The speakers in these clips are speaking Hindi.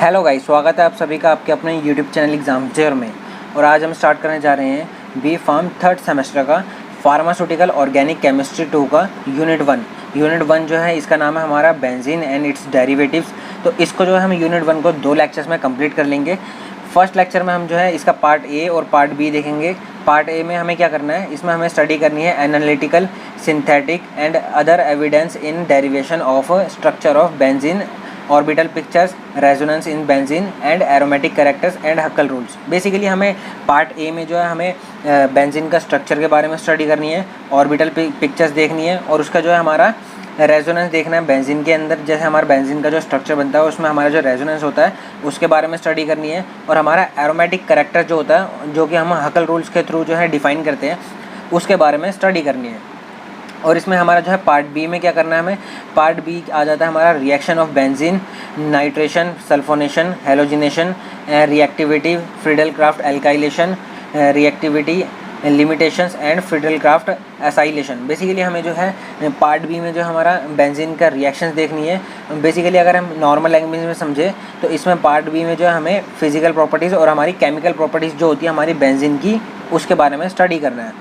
हेलो गाइस, स्वागत है आप सभी का आपके अपने यूट्यूब चैनल एग्जामजेर में। और आज हम स्टार्ट करने जा रहे हैं बी फार्म थर्ड सेमेस्टर का फार्मास्यूटिकल ऑर्गेनिक केमिस्ट्री 2 का यूनिट वन जो है इसका नाम है हमारा बेंजीन एंड इट्स डेरिवेटिव्स। तो इसको जो है हम यूनिट 1 को 2 लेक्चर्स में कंप्लीट कर लेंगे। फर्स्ट लेक्चर में हम जो है इसका पार्ट ए और पार्ट बी देखेंगे। पार्ट ए में हमें क्या करना है, इसमें हमें स्टडी करनी है analytical, synthetic and other evidence in derivation of structure of benzene, orbital pictures, resonance in benzene and aromatic characters and हक्कल rules. Basically हमें पार्ट ए में जो है हमें बेंजीन का स्ट्रक्चर के बारे में स्टडी करनी है, ऑर्बिटल पिक्चर्स देखनी है और उसका जो है हमारा रेजोनेंस देखना है बेंजीन के अंदर। जैसे हमारा बेंजीन का जो स्ट्रक्चर बनता है उसमें हमारा जो रेजोनेंस होता है उसके बारे में स्टडी करनी है। और हमारा एरोमेटिक कैरेक्टर जो होता है, जो कि हम हक्कल रूल्स के थ्रू जो है डिफाइन करते हैं, उसके बारे में स्टडी करनी है। और इसमें हमारा जो है पार्ट बी में क्या करना है, हमें पार्ट बी आ जाता है हमारा reaction of benzene, nitration, sulphonation, halogenation, reactivity, Friedel-Crafts alkylation, reactivity limitations and Friedel-Crafts acylation. Basically हमें जो है पार्ट बी में जो हमारा बेंजीन का रिएक्शंस देखनी है। बेसिकली अगर हम नॉर्मल लैंग्वेज में समझे तो इसमें पार्ट बी में जो है हमें फिजिकल प्रॉपर्टीज़ और हमारी केमिकल प्रॉपर्टीज़ जो होती है हमारी बेंजीन की, उसके बारे में स्टडी करना है।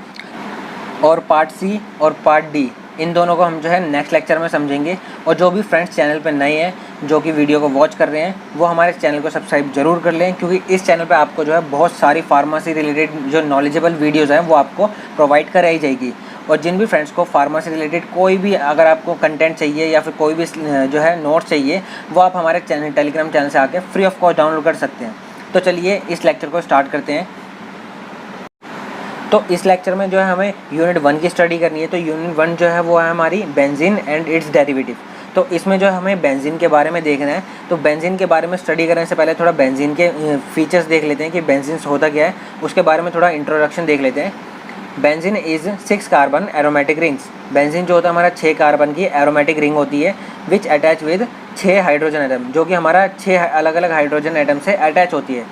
और पार्ट सी और पार्ट डी इन दोनों को हम जो है नेक्स्ट लेक्चर में समझेंगे। और जो भी फ्रेंड्स चैनल पे नए हैं, जो कि वीडियो को वॉच कर रहे हैं, वो हमारे चैनल को सब्सक्राइब जरूर कर लें, क्योंकि इस चैनल पे आपको जो है बहुत सारी फार्मेसी रिलेटेड जो नॉलेजेबल वीडियोस हैं वो आपको प्रोवाइड कराई जाएगी। और जिन भी फ्रेंड्स को फार्मेसी रिलेटेड कोई भी अगर आपको कंटेंट चाहिए या फिर कोई भी जो है नोट्स चाहिए, वो आप हमारे चैनल टेलीग्राम चैनल से आके फ्री ऑफ कॉस्ट डाउनलोड कर सकते हैं। तो चलिए इस लेक्चर को स्टार्ट करते हैं। तो इस लेक्चर में जो है हमें यूनिट 1 की स्टडी करनी है। तो यूनिट 1 जो है वो है हमारी बेंजीन एंड इट्स डेरिवेटिव। तो इसमें जो है हमें बेंजीन के बारे में देखना है। तो बेंजीन के बारे में स्टडी करने से पहले थोड़ा बेंजीन के फीचर्स देख लेते हैं कि बेंजीन होता क्या है, उसके बारे में थोड़ा इंट्रोडक्शन देख लेते हैं। Benzene is 6 carbon aromatic rings. Benzene जो होता है हमारा 6 कार्बन की एरोमेटिक रिंग होती है, विच अटैच विद 6 हाइड्रोजन एटम, जो कि हमारा 6 अलग अलग हाइड्रोजन एटम से अटैच होती है।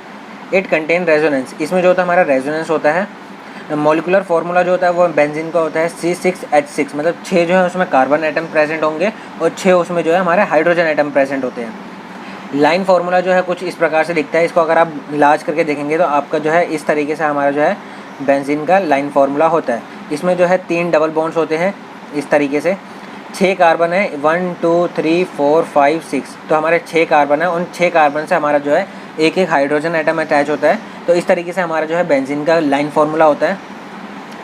It contain resonance. इसमें जो होता है हमारा रेजोनेंस होता है। मॉलिकुलर फार्मूला जो होता है वो बेंजीन का होता है C6H6, मतलब 6 जो है उसमें कार्बन एटम प्रेजेंट होंगे और 6 उसमें जो है हमारे हाइड्रोजन एटम प्रेजेंट होते हैं। लाइन फार्मूला जो है कुछ इस प्रकार से दिखता है। इसको अगर आप लार्ज करके देखेंगे तो आपका जो है इस तरीके से हमारा जो है बेंजीन का लाइन फार्मूला होता है। इसमें जो है 3 डबल बॉन्ड्स होते हैं इस तरीके से। 6 कार्बन है, 1 2 3 4 5 6, तो हमारे 6 कार्बन है। उन 6 कार्बन से हमारा जो है एक एक हाइड्रोजन एटम अटैच होता है। तो इस तरीके से हमारा जो है बेंजीन का लाइन फार्मूला होता है।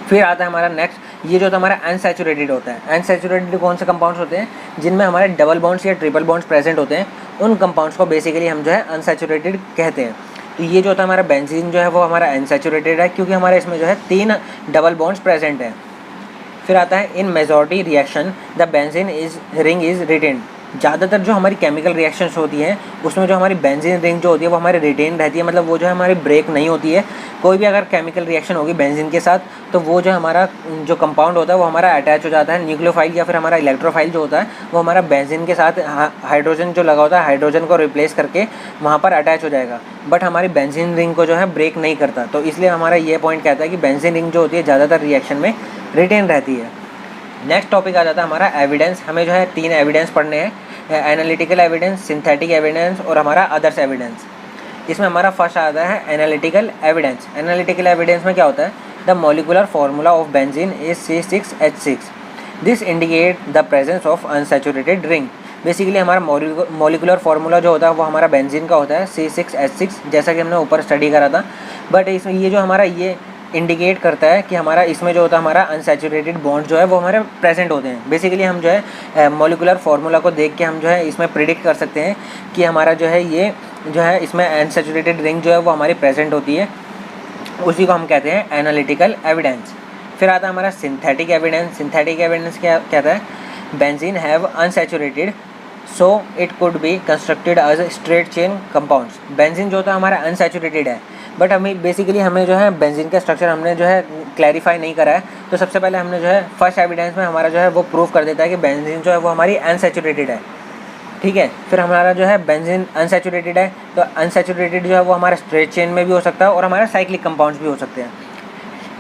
फिर आता है हमारा नेक्स्ट, ये जो होता है हमारा अनसैचुरेटेड होता है। अनसैचुरेटेड कौन से कंपाउंड्स होते हैं, जिनमें हमारे डबल बॉन्ड्स या ट्रिपल बॉन्ड्स प्रेजेंट होते हैं, उन कंपाउंड्स को बेसिकली हम जो है अनसैचुरेटेड कहते हैं। तो ये जो होता है हमारा बेंजीन जो है वो हमारा अनसैचुरेटेड है, क्योंकि हमारे इसमें जो है 3 डबल बॉन्ड्स प्रेजेंट हैं। फिर आता है इन majority reaction the benzene ring is retained. ज़्यादातर जो हमारी केमिकल रिएक्शंस होती हैं उसमें जो हमारी बेंजीन रिंग जो होती है वो हमारी रिटेन रहती है, मतलब वो जो है हमारी ब्रेक नहीं होती है। कोई भी अगर केमिकल रिएक्शन होगी बेंजीन के साथ तो वो जो हमारा जो कंपाउंड होता है वो हमारा अटैच हो जाता है। न्यूक्लियोफाइल या फिर हमारा इलेक्ट्रोफाइल जो होता है वो हमारा बेंजीन के साथ हाइड्रोजन जो लगा होता है हाइड्रोजन को रिप्लेस करके वहाँ पर अटैच हो जाएगा, बट हमारी बेंजीन रिंग को जो है ब्रेक नहीं करता। तो इसलिए हमारा ये पॉइंट कहता है कि बेंजीन रिंग जो होती है ज़्यादातर रिएक्शन में रिटेन रहती है। नेक्स्ट टॉपिक आ जाता है हमारा एविडेंस। हमें जो है 3 एविडेंस पढ़ने हैं, एनालिटिकल एविडेंस, सिंथेटिक एविडेंस और हमारा अदर्स एविडेंस। इसमें हमारा फर्स्ट आता है एनालिटिकल एविडेंस। एनालिटिकल एविडेंस में क्या होता है, the molecular formula of benzene is C6H6, this indicate the presence of unsaturated ring. Basically हमारा मॉलिकुलर फार्मूला जो होता है वो हमारा बेंजीन का होता है C6H6, जैसा कि हमने ऊपर स्टडी करा था। बट इसमें ये जो हमारा ये इंडिकेट करता है कि हमारा इसमें जो होता है हमारा अनसैचुरेटेड बॉन्ड जो है वो हमारे प्रेजेंट होते हैं। बेसिकली हम जो है मॉलिकुलर फार्मूला को देख के हम जो है इसमें प्रिडिक्ट कर सकते हैं कि हमारा जो है ये जो है इसमें अनसैचुरेटेड रिंग जो है वो हमारी प्रेजेंट होती है। उसी को हम कहते हैं एनालिटिकल एविडेंस। फिर आता है हमारा सिंथेटिक एविडेंस। सिंथेटिक एविडेंस क्या कहता है, benzene have unsaturated so it could be constructed as straight chain compounds. Benzene जो होता है हमारा अनसैचुरेटेड है, बट हमें जो है बेंजीन का स्ट्रक्चर हमने जो है क्लैरिफाई नहीं करा है। तो सबसे पहले हमने जो है फर्स्ट एविडेंस में हमारा जो है वो प्रूव कर देता है कि बेंजीन जो है वो हमारी अनसैचुरेटेड है। ठीक है, फिर हमारा जो है बेंजीन अनसैचुरेटेड है, तो अनसैचुरेटेड जो है वो हमारा स्ट्रेट चेन में भी हो सकता है और हमारा साइक्लिक कंपाउंड्स भी हो सकते हैं।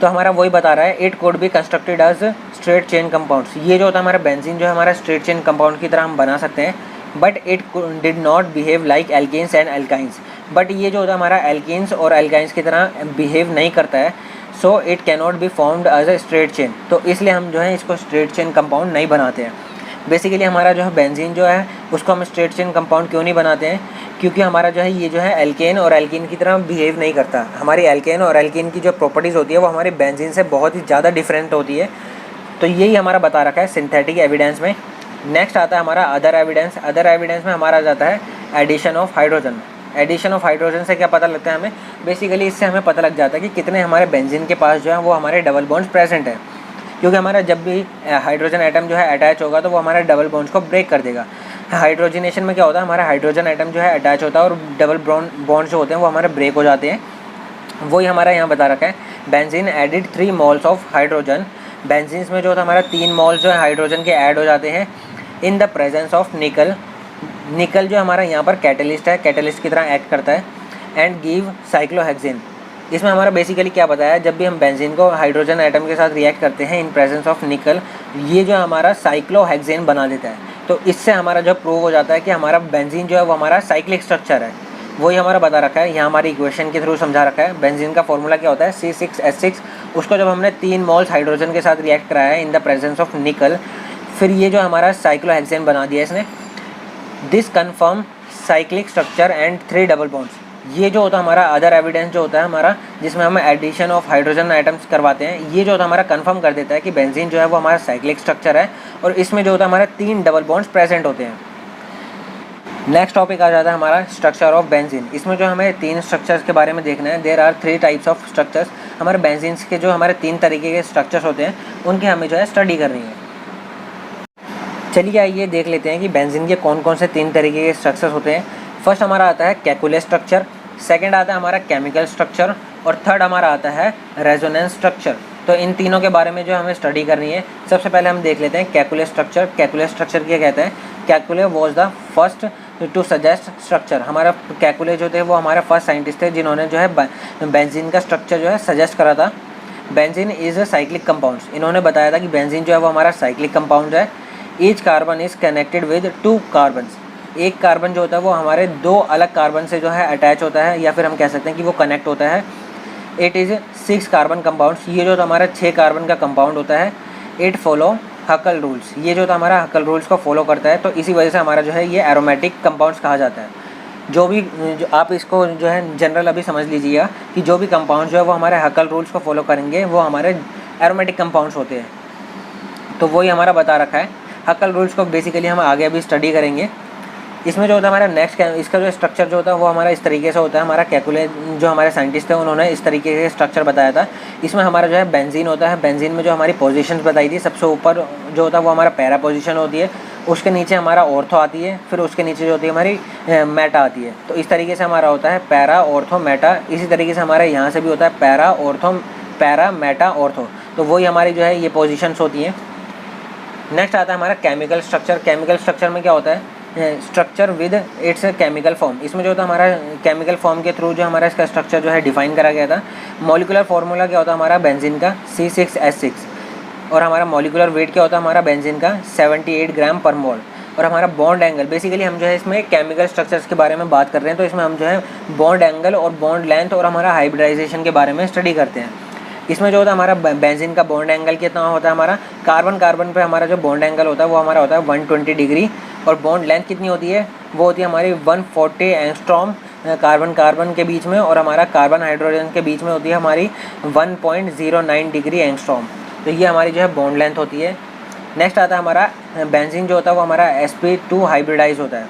तो हमारा वही बता रहा है, it could be constructed as straight chain compounds. ये जो होता है हमारा बेंजीन जो है हमारा स्ट्रेट चेन कंपाउंड की तरह हम बना सकते हैं। But it did not behave like alkanes and alkynes. But ये जो होता है हमारा एल्केन्स और एल्काइंस की तरह बिहेव नहीं करता है, so it cannot be formed as a straight chain. तो इसलिए हम जो है इसको स्ट्रेट चेन कंपाउंड नहीं बनाते हैं। बेसिकली हमारा जो है बेंजीन जो है उसको हम स्ट्रेट चेन कंपाउंड क्यों नहीं बनाते हैं, क्योंकि हमारा जो है ये जो है एल्केन और एल्कीन की तरह बिहेव नहीं करता। हमारी एल्केन और एल्कीन की जो प्रॉपर्टीज़ होती है वो हमारे बेंजीन से बहुत ही ज़्यादा डिफरेंट होती है। तो यही हमारा बता रखा है सिंथेटिक एविडेंस में। नेक्स्ट आता है हमारा अदर एविडेंस। अदर एविडेंस में हमारा जाता है addition of hydrogen. Addition of hydrogen से क्या पता लगता है हमें, बेसिकली इससे हमें पता लग जाता है कि कितने हमारे बेंजीन के पास जो है वो हमारे डबल बॉन्ड्स प्रेजेंट है। क्योंकि हमारा जब भी हाइड्रोजन एटम जो है अटैच होगा तो वो हमारे डबल बॉन्ड्स को ब्रेक कर देगा। हाइड्रोजनेशन में क्या होता है, हमारा हाइड्रोजन एटम जो है अटैच होता है और डबल बॉन्ड्स जो होते हैं वो हमारे ब्रेक हो जाते हैं। वही हमारा यहाँ बता रखा है benzene added 3 moles of hydrogen. Benzenes में जो होता है हमारा 3 मोल्स जो है हाइड्रोजन के ऐड हो जाते हैं इन द प्रेजेंस ऑफ निकल। निकल जो हमारा यहाँ पर कैटलिस्ट है, कैटलिस्ट की तरह एक्ट करता है। And give cyclohexane. इसमें हमारा बेसिकली क्या बताया है, जब भी हम बेंजीन को हाइड्रोजन एटम के साथ रिएक्ट करते हैं इन प्रेजेंस ऑफ निकल, ये जो हमारा साइक्लोहेक्सेन बना देता है। तो इससे हमारा जो प्रूव हो जाता है कि हमारा बेंजीन जो है वो हमारा साइक्लिक स्ट्रक्चर है। वही हमारा बता रखा है, यहाँ हमारी इक्वेशन के थ्रू समझा रखा है। बेंजीन का फॉर्मूला क्या होता है, C6H6। उसको जब हमने 3 मोल्स हाइड्रोजन के साथ रिएक्ट कराया है इन द प्रेजेंस ऑफ निकल, फिर ये जो हमारा साइक्लोहेक्सेन बना दिया इसने। This confirm cyclic structure and 3 double bonds. ये जो होता है हमारा अदर एविडेंस जो होता है हमारा, जिसमें हम एडिशन ऑफ हाइड्रोजन आइटम्स करवाते हैं, ये जो होता है हमारा कंफर्म कर देता है कि बेंजीन जो है वो हमारा साइक्लिक स्ट्रक्चर है और इसमें जो होता है हमारा 3 डबल बॉन्ड्स प्रेजेंट होते हैं। नेक्स्ट टॉपिक आ जाता है हमारा स्ट्रक्चर ऑफ बेंजीन। इसमें जो हमें 3 स्ट्रक्चर्स के बारे में देखना है। There are 3 types of structures. हमारे बेंजीन्स के जो हमारे 3 तरीके के स्ट्रक्चर्स होते हैं उनकी हमें जो है स्टडी करनी है। चलिए आइए देख लेते हैं कि बेंजीन के कौन कौन से 3 तरीके के स्ट्रक्चर्स होते हैं। फर्स्ट हमारा आता है कैकुलस स्ट्रक्चर, सेकेंड आता है हमारा केमिकल स्ट्रक्चर और थर्ड हमारा आता है रेजोनेंस स्ट्रक्चर। तो इन तीनों के बारे में जो हमें स्टडी करनी है। सबसे पहले हम देख लेते हैं कैकुलस स्ट्रक्चर। कैकुलस स्ट्रक्चर क्या कहते हैं, Kekule was the first to suggest structure. हमारा कैकुले जो थे वो हमारे फर्स्ट साइंटिस्ट थे जिन्होंने जो है बेंजीन का स्ट्रक्चर जो है सजेस्ट करा था। Benzene is a cyclic compounds. इन्होंने बताया था कि बेंजीन जो है वो हमारा साइक्लिक कंपाउंड है। Each carbon is connected with 2 carbons. एक कार्बन जो होता है वो हमारे 2 अलग कार्बन से जो है अटैच होता है, या फिर हम कह सकते हैं कि वो कनेक्ट होता है। It is 6 carbon compounds. ये जो हमारा 6 कार्बन का कंपाउंड होता है। It follow Huckel rules. ये जो हमारा हकल रूल्स को फॉलो करता है, तो इसी वजह से हमारा जो है ये एरोमेटिक कंपाउंड्स कहा जाता है। जो आप इसको जो है जनरल अभी समझ लीजिएगा कि जो भी कंपाउंड जो है वो हमारे हकल रूल्स को फॉलो करेंगे वो हमारे एरोमेटिक कंपाउंड्स होते हैं। तो वही हमारा बता रखा है। हकल रूल्स को बेसिकली हम आगे अभी स्टडी करेंगे। इसमें जो होता है हमारा नेक्स्ट इसका जो स्ट्रक्चर जो होता है वो हमारा इस तरीके से होता है। हमारा कैकुले जो हमारे साइंटिस्ट थे उन्होंने इस तरीके से स्ट्रक्चर बताया था। इसमें हमारा जो है बेंजीन होता है। बेंजीन में जो हमारी पोजीशंस बताई थी, सबसे ऊपर जो होता है वो हमारा पैरा पोजीशन होती है। उसके नीचे हमारा ऑर्थो आती है, फिर उसके नीचे जो होती है हमारी मेटा आती है। तो इस तरीके से हमारा होता है पैरा, ऑर्थो, मेटा। इसी तरीके से हमारा यहाँ से भी होता है para, ortho, para, Meta, ortho. तो वही हमारी जो है ये पोजीशंस होती हैं। नेक्स्ट आता है हमारा केमिकल स्ट्रक्चर। केमिकल स्ट्रक्चर में क्या होता है, structure with its chemical form. इसमें जो होता है हमारा केमिकल फॉर्म के थ्रू जो हमारा इसका स्ट्रक्चर जो है डिफाइन करा गया था। मॉलिकुलर फार्मूला क्या होता है हमारा बेंजीन का, C6H6। और हमारा मॉलिकुलर वेट क्या होता है हमारा बेंजीन का, 78 ग्राम पर मोल। और हमारा बॉन्ड एंगल, बेसिकली हम जो है इसमें केमिकल स्ट्रक्चर्स के बारे में बात कर रहे हैं, तो इसमें हम जो है बॉन्ड एंगल और बॉन्ड लेंथ और हमारा हाइब्रिडाइजेशन के बारे में स्टडी करते हैं। इसमें जो होता है हमारा बेंजीन का बॉन्ड एंगल कितना होता है हमारा, कार्बन कार्बन पे हमारा जो बॉन्ड एंगल होता है वो हमारा होता है 120 डिग्री। और बॉन्ड लेंथ कितनी होती है, वो होती है हमारी 140 एंगस्ट्रॉम कार्बन कार्बन के बीच में, और हमारा कार्बन हाइड्रोजन के बीच में होती है हमारी 1.09 डिग्री एंगस्ट्रॉम। तो ये हमारी जो है बॉन्ड लेंथ होती है। नेक्स्ट आता है हमारा बेंजीन जो होता है वो हमारा sp2 हाइब्रिडाइज होता है,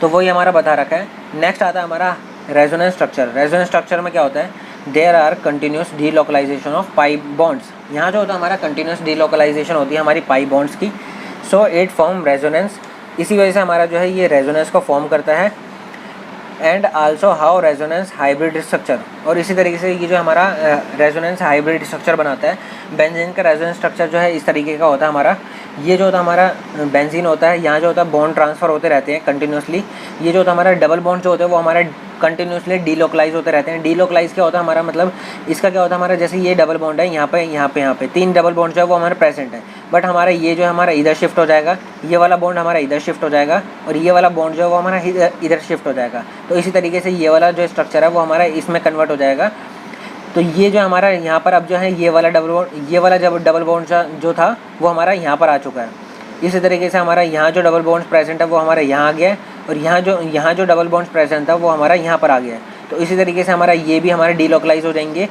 तो वही हमारा बता रखा है। नेक्स्ट आता है हमारा रेजोनेंस स्ट्रक्चर। रेजोनेंस स्ट्रक्चर में क्या होता है, there are continuous delocalization of pi bonds. यहाँ जो होता है हमारा कंटिन्यूस डीलोकलाइजेशन होती है हमारी पाई बॉन्ड्स की। So it form resonance. इसी वजह से हमारा जो है ये रेजोनेंस को फॉर्म करता है। And also how resonance hybrid structure. और इसी तरीके से ये जो हमारा रेजोनेंस हाइब्रिड स्ट्रक्चर बनाता है। बेंजीन का रेजोनेंस स्ट्रक्चर जो है इस तरीके का होता है हमारा। ये जो होता है हमारा बेंजीन होता है, यहाँ जो होता है बॉन्ड ट्रांसफ़र होते रहते हैं कंटिन्यूसली। ये जो होता है हमारा डबल बॉन्ड जो होते हैं वो हमारा कंटिन्यूसली डीलोकलाइज होते रहते हैं। डीलोकलाइज क्या होता है हमारा, मतलब इसका क्या होता है हमारा, जैसे ये डबल बॉन्ड है यहाँ पे 3 डबल बॉन्ड जो है वो हमारे प्रेजेंट है, बट हमारा ये जो है हमारा इधर शिफ्ट हो जाएगा, ये वाला बॉन्ड हमारा इधर शिफ्ट हो जाएगा और ये वाला बॉन्ड जो है वो हमारा इधर शिफ्ट हो जाएगा। तो इसी तरीके से ये वाला जो स्ट्रक्चर है वो हमारा इसमें कन्वर्ट हो जाएगा। तो ये जो हमारा यहाँ पर अब जो है ये वाला जब डबल बॉन्ड जो था वो हमारा यहाँ पर आ चुका है। इसी तरीके से हमारा यहाँ जो डबल बॉन्ड्स प्रेजेंट है वो हमारा यहाँ आ गया है और यहाँ जो डबल बॉन्ड्स प्रेजेंट था वो हमारा यहाँ पर आ गया है। तो इसी तरीके से हमारा ये भी हमारे डीलोकलाइज हो जाएंगे।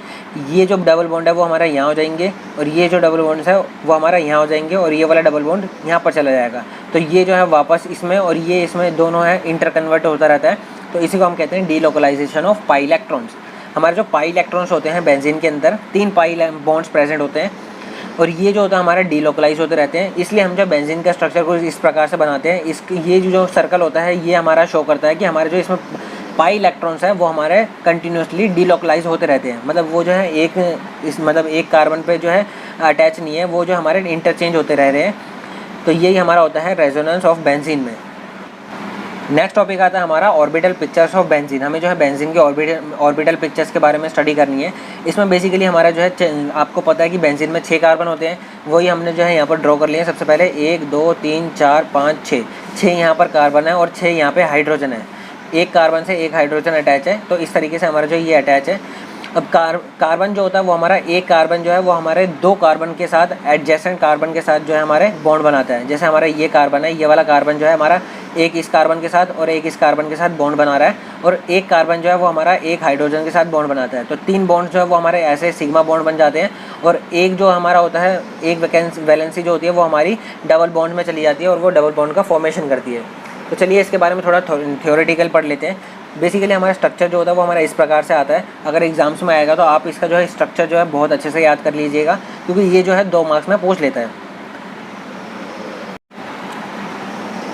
ये जो डबल बॉन्ड है वो हमारा यहाँ हो जाएंगे और ये जो डबल बॉन्ड्स है वो हमारा यहाँ हो जाएंगे और ये वाला डबल बॉन्ड यहाँ पर चला जाएगा। तो ये जो है वापस इसमें और ये इसमें दोनों है इंटर कन्वर्ट होता रहता है। तो इसी को हम कहते हैं डीलोकलाइजेशन ऑफ पाई इलेक्ट्रॉन्स। हमारे जो पाई इलेक्ट्रॉन्स होते हैं बेंजीन के अंदर 3 पाई बॉन्ड्स प्रेजेंट होते हैं और ये जो होता है हमारा डीलोकलाइज होते रहते हैं। इसलिए हम जब बेंजीन का स्ट्रक्चर को इस प्रकार से बनाते हैं, ये जो सर्कल होता है ये हमारा शो करता है कि हमारे जो इसमें पाई इलेक्ट्रॉन्स हैं वो हमारे कंटिन्यूसली डीलोकलाइज होते रहते हैं। मतलब वो जो है एक कार्बन पे जो है अटैच नहीं है, वो जो हमारे इंटरचेंज होते रह रहे हैं। तो यही हमारा होता है रेजोनेंस ऑफ बेंजीन में। नेक्स्ट टॉपिक आता है हमारा ऑर्बिटल पिक्चर्स ऑफ बेंजीन। हमें जो है बेंजीन के ऑर्बिटल पिक्चर्स के बारे में स्टडी करनी है। इसमें बेसिकली हमारा जो है आपको पता है कि बेंजीन में 6 कार्बन होते हैं, वही हमने जो है यहाँ पर ड्रॉ कर लिए हैं। सबसे पहले 1 2 3 4 5 6 यहाँ पर कार्बन है और 6 यहाँ पे हाइड्रोजन है। एक कार्बन से एक हाइड्रोजन अटैच है। तो इस तरीके से हमारा जो ये अटैच है। अब कार्बन जो होता है वो हमारा एक कार्बन जो है वो हमारे 2 कार्बन के साथ एडजेसेंट कार्बन के साथ जो है हमारे बॉन्ड बनाता है। जैसे हमारा ये कार्बन है, ये वाला कार्बन जो है हमारा एक इस कार्बन के साथ और एक इस कार्बन के साथ बॉन्ड बना रहा है और एक कार्बन जो है वो हमारा एक हाइड्रोजन के साथ बॉन्ड बनाता है। तो 3 बॉन्ड जो है वो हमारे ऐसे सिग्मा बॉन्ड बन जाते हैं और एक जो हमारा होता है एक वैलेंसी जो होती है वो हमारी डबल बॉन्ड में चली जाती है और वो डबल बॉन्ड का फॉर्मेशन करती है। तो चलिए इसके बारे में थोड़ा थ्योरेटिकल पढ़ लेते हैं। बेसिकली हमारा स्ट्रक्चर जो होता है वो हमारा इस प्रकार से आता है। अगर एग्जाम्स में आएगा तो आप इसका जो है स्ट्रक्चर जो है बहुत अच्छे से याद कर लीजिएगा, क्योंकि ये जो है 2 मार्क्स में पूछ लेता है।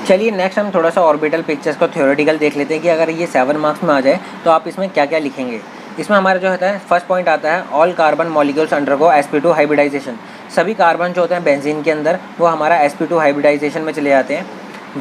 चलिए नेक्स्ट हम थोड़ा सा ऑर्बिटल पिक्चर्स को थ्योरेटिकल देख लेते हैं कि अगर ये 7 मार्क्स में आ जाए तो आप इसमें क्या क्या लिखेंगे। इसमें हमारा जो होता है फर्स्ट पॉइंट आता है all carbon molecules undergo sp2 hybridization. सभी कार्बन जो होते हैं बेंजीन के अंदर वो हमारा sp2 हाइब्रिडाइजेशन में चले जाते हैं।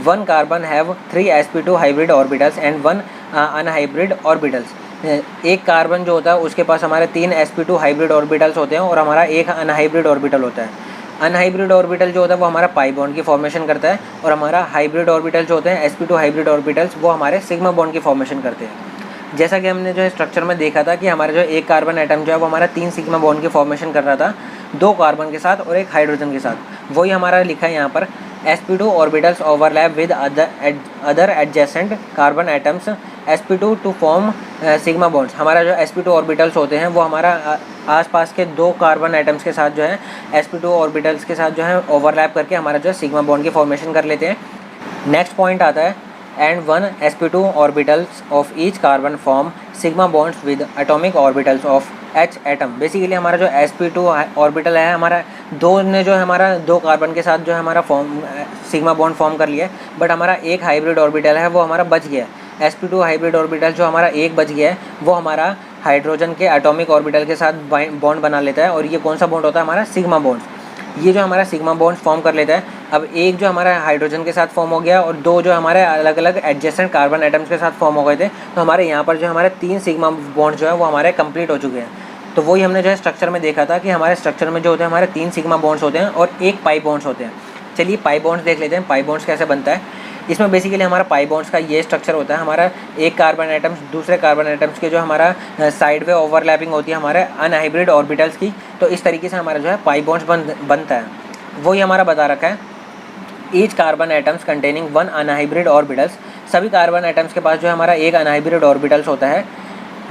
1 carbon have 3 sp2 hybrid orbitals and 1 unhybrid orbitals. एक कार्बन जो होता है उसके पास हमारे 3 sp2 हाइब्रिड ऑर्बिटल्स होते हैं और हमारा एक अनहाइब्रिड ऑर्बिटल होता है। अनहाइब्रिड ऑर्बिटल जो होता है वो हमारा पाई बॉन्ड की फॉर्मेशन करता है और हमारा हाइब्रिड ऑर्बिटल जो होते हैं sp2 हाइब्रिड ऑर्बिटल्स वो हमारे सिग्मा बॉन्ड की फॉर्मेशन करते हैं। जैसा कि हमने जो है स्ट्रक्चर में देखा था कि हमारा जो एक कार्बन एटम जो है वो हमारा 3 सिग्मा बॉन्ड की फॉर्मेशन कर रहा था, 2 कार्बन के साथ और एक हाइड्रोजन के साथ। वही हमारा लिखा है यहाँ पर sp2 orbitals overlap with other adjacent carbon atoms sp2 to form sigma bonds. हमारा जो sp2 ऑर्बिटल्स होते हैं वो हमारा आसपास के 2 कार्बन एटम्स के साथ जो है sp2 ऑर्बिटल्स के साथ जो है ओवरलैप करके हमारा जो है सिग्मा बॉन्ड की फॉर्मेशन कर लेते हैं। नेक्स्ट पॉइंट आता है and 1 sp2 orbitals of each carbon form sigma bonds with atomic orbitals of H atom. Basically हमारा जो sp2 ऑर्बिटल है हमारा 2 ने जो है हमारा 2 कार्बन के साथ जो है हमारा सिग्मा बॉन्ड फॉर्म कर लिया है, बट हमारा एक हाइब्रिड ऑर्बिटल है वो हमारा बच गया है। sp2 हाइब्रिड ऑर्बिटल जो हमारा एक बच गया है वो हमारा हाइड्रोजन के एटॉमिक ऑर्बिटल के साथ बॉन्ड बना लेता है और ये कौन सा बॉन्ड होता है हमारा सिग्मा बॉन्ड। ये जो हमारा सिग्मा बॉन्ड फॉर्म कर लेता है। अब एक जो हमारा हाइड्रोजन के साथ फॉर्म हो गया और 2 जो हमारे अलग अलग एडजेसेंट कार्बन एटम्स के साथ फॉर्म हो गए थे। तो हमारे यहाँ पर जो हमारे 3 सिग्मा बॉन्ड जो है वो हमारे कंप्लीट हो चुके हैं। तो वही हमने जो है स्ट्रक्चर में देखा था कि हमारे स्ट्रक्चर में जो होते हैं हमारे 3 सिग्मा बॉन्ड्स होते हैं और एक पाई बॉन्ड्स होते हैं। चलिए पाई बॉन्ड्स देख लेते हैं, पाई बॉन्ड्स कैसे बनता है। इसमें बेसिकली हमारा पाई बॉन्ड्स का ये स्ट्रक्चर होता है। हमारा एक कार्बन एटम्स दूसरे कार्बन एटम्स के जो हमारा साइड वे ओवरलैपिंग होती है हमारे अनहाइब्रिड ऑर्बिटल्स की। तो इस तरीके से हमारा जो है पाई बॉन्ड्स बनता है। वही हमारा बता रखा है each carbon atoms containing 1 unhybrid orbitals. सभी कार्बन एटम्स के पास जो हमारा एक अनहाइब्रिड ऑर्बिटल्स होता है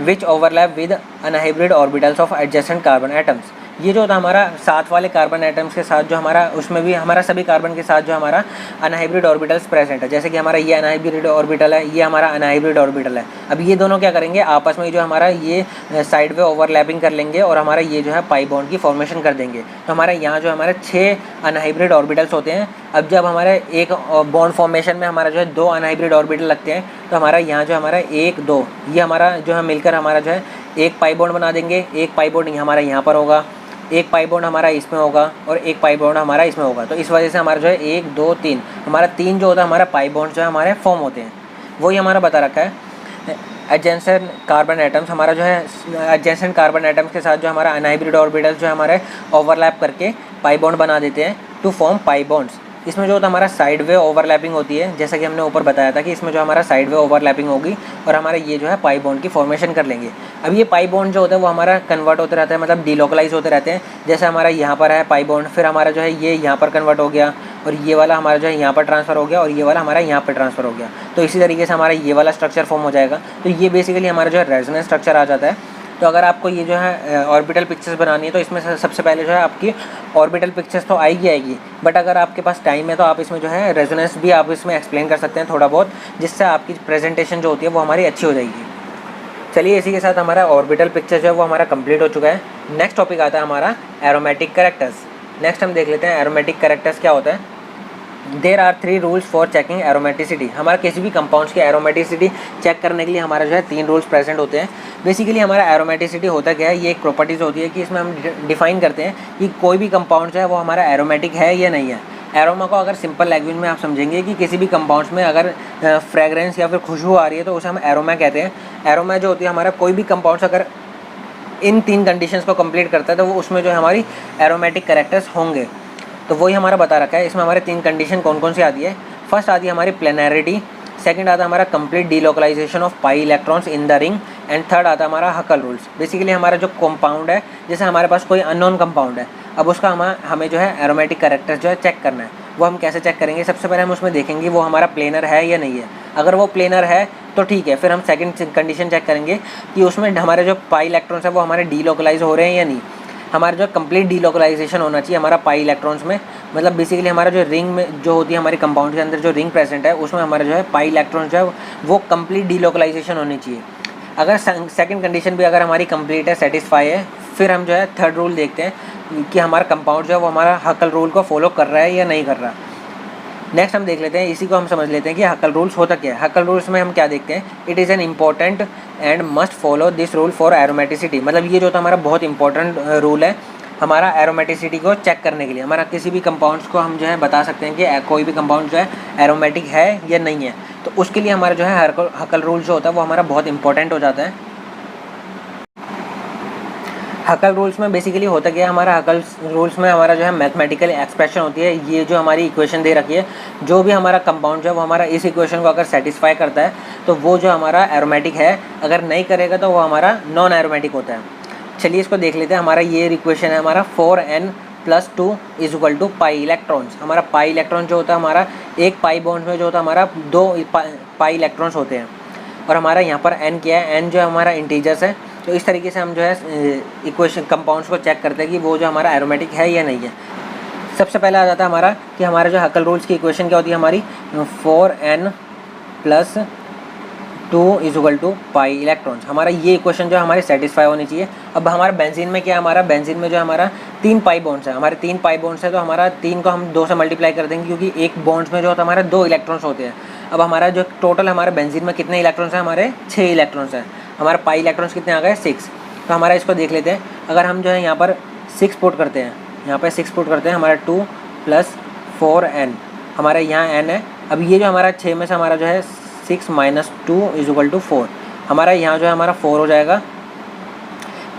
which overlap with unhybrid orbitals of adjacent carbon atoms. ये जो होता है हमारा साथ वाले कार्बन एटम्स के साथ जो हमारा उसमें भी हमारा सभी कार्बन के साथ जो हमारा अनहाइब्रिड ऑर्बिटल्स प्रेजेंट है। जैसे कि हमारा ये अनहाइब्रिड ऑर्बिटल है, ये हमारा अनहाइब्रिड ऑर्बिटल है। अब ये दोनों क्या करेंगे आपस में जो हमारा ये साइड वे ओवरलैपिंग कर लेंगे और हमारा ये जो है पाई बॉन्ड की फॉर्मेशन कर देंगे। तो हमारे यहाँ जो हमारे 6 अनहाइब्रिड ऑर्बिटल्स होते हैं। अब जब हमारे एक बॉन्ड फॉर्मेशन में हमारा जो है 2 अनहाइब्रिड ऑर्बिटल लगते हैं तो हमारा यहाँ जो हमारा 1 2 ये हमारा जो है मिलकर हमारा जो है एक पाई बॉन्ड बना देंगे। एक पाई बॉन्ड हमारा यहाँ पर होगा, एक पाई बॉन्ड हमारा इसमें होगा और एक पाई बॉन्ड हमारा इसमें होगा। तो इस वजह से हमारा जो है 1 2 3 हमारा 3 जो होता है हमारा पाई बॉन्ड जो है हमारे फॉर्म होते हैं। वही हमारा बता रखा है एडजेसेंट कार्बन एटम्स, हमारा जो है एडजेसेंट कार्बन एटम्स के साथ जो हमारा अनहाइब्रिड ऑर्बिटल्स जो हमारे ओवरलैप करके पाई बॉन्ड बना देते हैं टू फॉर्म पाई बॉन्ड्स। इसमें जो होता है हमारा साइड वे ओवरलैपिंग होती है, जैसा कि हमने ऊपर बताया था कि इसमें जो हमारा साइड वे ओवरलैपिंग होगी और हमारे ये जो है पाई बॉन्ड की फॉर्मेशन कर लेंगे। अब ये पाई बॉन्ड जो होता है वो हमारा कन्वर्ट होते रहते हैं, मतलब डिलोकलाइज होते रहते हैं। जैसे हमारा यहाँ पर है पाई बॉन्ड, फिर हमारा जो है ये यहाँ पर कन्वर्ट हो गया और ये वाला हमारा जो है यहाँ पर ट्रांसफ़र हो गया और ये वाला हमारा यहाँ पर ट्रांसफ़र हो गया। तो इसी तरीके से हमारा ये वाला स्ट्रक्चर फॉर्म हो जाएगा। तो ये बेसिकली हमारा जो है रेजोनेंस स्ट्रक्चर आ जाता है। तो अगर आपको ये जो है ऑर्बिटल पिक्चर्स बनानी है तो इसमें सबसे पहले जो है आपकी ऑर्बिटल पिक्चर्स तो आएगी, बट अगर आपके पास टाइम है तो आप इसमें जो है रेजोनेंस भी आप इसमें एक्सप्लेन कर सकते हैं थोड़ा बहुत, जिससे आपकी प्रेजेंटेशन जो होती है वो हमारी अच्छी हो जाएगी। चलिए इसी के साथ हमारा ऑर्बिटल पिक्चर जो है वो हमारा कंप्लीट हो चुका है। नेक्स्ट टॉपिक आता है हमारा एरोमेटिक कैरेक्टर्स। नेक्स्ट हम देख लेते हैं एरोमेटिक कैरेक्टर्स क्या होता है। There are 3 rules for checking aromaticity. हमारा किसी भी कंपाउंड्स की एरोमेटिसिटी चेक करने के लिए हमारा जो है 3 रूल्स प्रेजेंट होते हैं। बेसिकली हमारा एरोमेटिसिटी होता क्या है, ये एक प्रॉपर्टीज़ होती है कि इसमें हम डिफाइन करते हैं कि कोई भी कंपाउंड जो है वो हमारा एरोमेटिक है या नहीं है। एरोमा को अगर सिंपल लैंग्वेज में आप समझेंगे कि किसी भी कंपाउंड्स में अगर फ्रेगरेंस या फिर खुशबू आ रही है तो उसे हम एरोमा कहते हैं। एरोमा जो होती है हमारा कोई भी कंपाउंड्स अगर इन 3 कंडीशंस को कंप्लीट करता है तो वो उसमें जो है हमारी एरोमेटिक कैरेक्टर्स होंगे। तो वही हमारा बता रखा है। इसमें हमारे 3 कंडीशन कौन कौन सी आती है। फर्स्ट आती है हमारी प्लेनैरिटी, सेकंड आता है हमारा complete delocalization of pi electrons in the ring, and third आता है हमारा हकल रूल्स। बेसिकली हमारा जो कंपाउंड है, जैसे हमारे पास कोई अननोन कंपाउंड है, अब उसका हमें जो है एरोमेटिक कैरेक्टर्स जो है चेक करना है। वो हम कैसे चेक करेंगे, सबसे पहले हम उसमें देखेंगे वो हमारा प्लेनर है या नहीं है। अगर वो प्लेनर है तो ठीक है, फिर हम सेकंड कंडीशन चेक करेंगे कि उसमें हमारे जो पाई इलेक्ट्रॉन्स है वो हमारे डीलोकलाइज हो रहे हैं या नहीं। हमारा जो कंप्लीट डीलोकलाइजेशन होना चाहिए हमारा पाई इलेक्ट्रॉन्स में, मतलब बेसिकली हमारा जो रिंग में जो होती है हमारी कंपाउंड के अंदर जो रिंग प्रेजेंट है उसमें हमारा जो है पाई इलेक्ट्रॉन्स जो है वो कंप्लीट डीलोकलाइजेशन होनी चाहिए। अगर सेकंड कंडीशन भी अगर हमारी कंप्लीट है, सेटिस्फाई है, फिर हम जो है थर्ड रूल देखते हैं कि हमारा कंपाउंड जो है वो हमारा हकल रूल को फॉलो कर रहा है या नहीं कर रहा। नेक्स्ट हम देख लेते हैं, इसी को हम समझ लेते हैं कि हकल रूल्स होता क्या है। हकल रूल्स में हम क्या देखते हैं, it is an important and must follow this rule for aromaticity. मतलब ये जो होता है हमारा बहुत इंपॉर्टेंट रूल है हमारा एरोमेटिसिटी को चेक करने के लिए। हमारा किसी भी कंपाउंड्स को हम जो है बता सकते हैं कि कोई भी कंपाउंड जो है एरोमेटिक है या नहीं है, तो उसके लिए हमारा जो है हकल रूल जो होता है वो हमारा बहुत इंपॉर्टेंट हो जाता है। हकल रूल्स में बेसिकली होता क्या है, हमारा हकल रूल्स में हमारा जो है मैथमेटिकल एक्सप्रेशन होती है। ये जो हमारी इक्वेशन दे रखी है, जो भी हमारा कंपाउंड जो है वो हमारा इस इक्वेशन को अगर सेटिस्फाई करता है तो वो जो हमारा एरोमेटिक है, अगर नहीं करेगा तो वो हमारा नॉन एरोमेटिक होता है। चलिए इसको देख लेते हैं। हमारा ये इक्वेशन है हमारा 4n+2 is to pi electrons. हमारा पाई इलेक्ट्रॉन जो होता है हमारा एक पाई बॉन्ड में जो होता है हमारा 2 पाई इलेक्ट्रॉन्स होते हैं, और हमारा यहाँ पर n क्या है, n जो है हमारा इंटीजर्स है। तो इस तरीके से हम जो है इक्वेशन कंपाउंड्स को चेक करते हैं कि वो जो हमारा एरोमेटिक है या नहीं है। सबसे पहले आ जाता है हमारा कि हमारा जो हकल रूल्स की इक्वेशन क्या होती है हमारी 4n+2 is to pi electrons. हमारा ये इक्वेशन जो हमारी सेटिस्फाई होनी चाहिए। अब हमारा बेंजीन में क्या है, हमारा बेंजीन में जो हमारा 3 पाई बॉन्ड्स है, हमारे 3 पाई बॉन्ड्स है, तो हमारा 3 को हम 2 से मल्टीप्लाई कर देंगे क्योंकि एक बॉन्ड्स में जो होता है हमारा 2 इलेक्ट्रॉन्स होते हैं। अब हमारा जो टोटल हमारे बेंजीन में कितने इलेक्ट्रॉन्स हैं, हमारे 6 इलेक्ट्रॉन्स हैं। हमारे पाई इलेक्ट्रॉन्स कितने आ गए, 6। तो हमारा इसको देख लेते हैं। अगर हम जो है यहाँ पर 6 पुट करते हैं, यहाँ पर 6 पुट करते हैं, हमारा 2 + 4n, हमारे यहाँ n है। अब ये जो हमारा 6 में से हमारा जो है 6 - 2 इज 4, हमारा यहाँ जो है हमारा 4 हो जाएगा।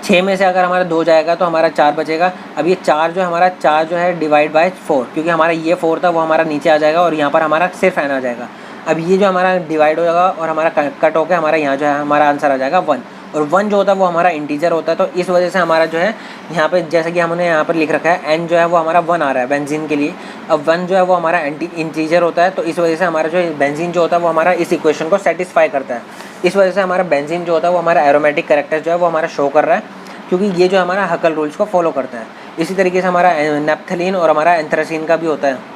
6 में से अगर हमारा 2 जाएगा तो हमारा 4 बचेगा। अब ये 4 जो है हमारा 4 जो है डिवाइड बाय 4, क्योंकि हमारा ये 4 था वो हमारा नीचे आ जाएगा और यहाँ पर हमारा सिर्फ n आ जाएगा। अब ये जो हमारा डिवाइड हो जाएगा और हमारा कट होकर हमारा यहाँ जो है हमारा आंसर आ जाएगा 1, और 1 जो होता है वो हमारा इंटीजर होता है। तो इस वजह से हमारा जो है यहाँ पे जैसे कि हमने यहाँ पर लिख रखा है n जो है वो हमारा 1 आ रहा है बेंजीन के लिए। अब 1 जो है वो हमारा इंटीजर होता है, तो इस वजह से हमारा जो बेंजीन जो होता है वो हमारा इस इक्वेशन को सेटिस्फाई करता है। इस वजह से हमारा बेंजीन जो होता है वो हमारा एरोमेटिक कैरेक्टर जो है वो हमारा शो कर रहा है, क्योंकि ये जो हमारा हकल रूल्स को फॉलो करता है। इसी तरीके से हमारा नेप्थलीन और हमारा एंथ्रासीन का भी होता है।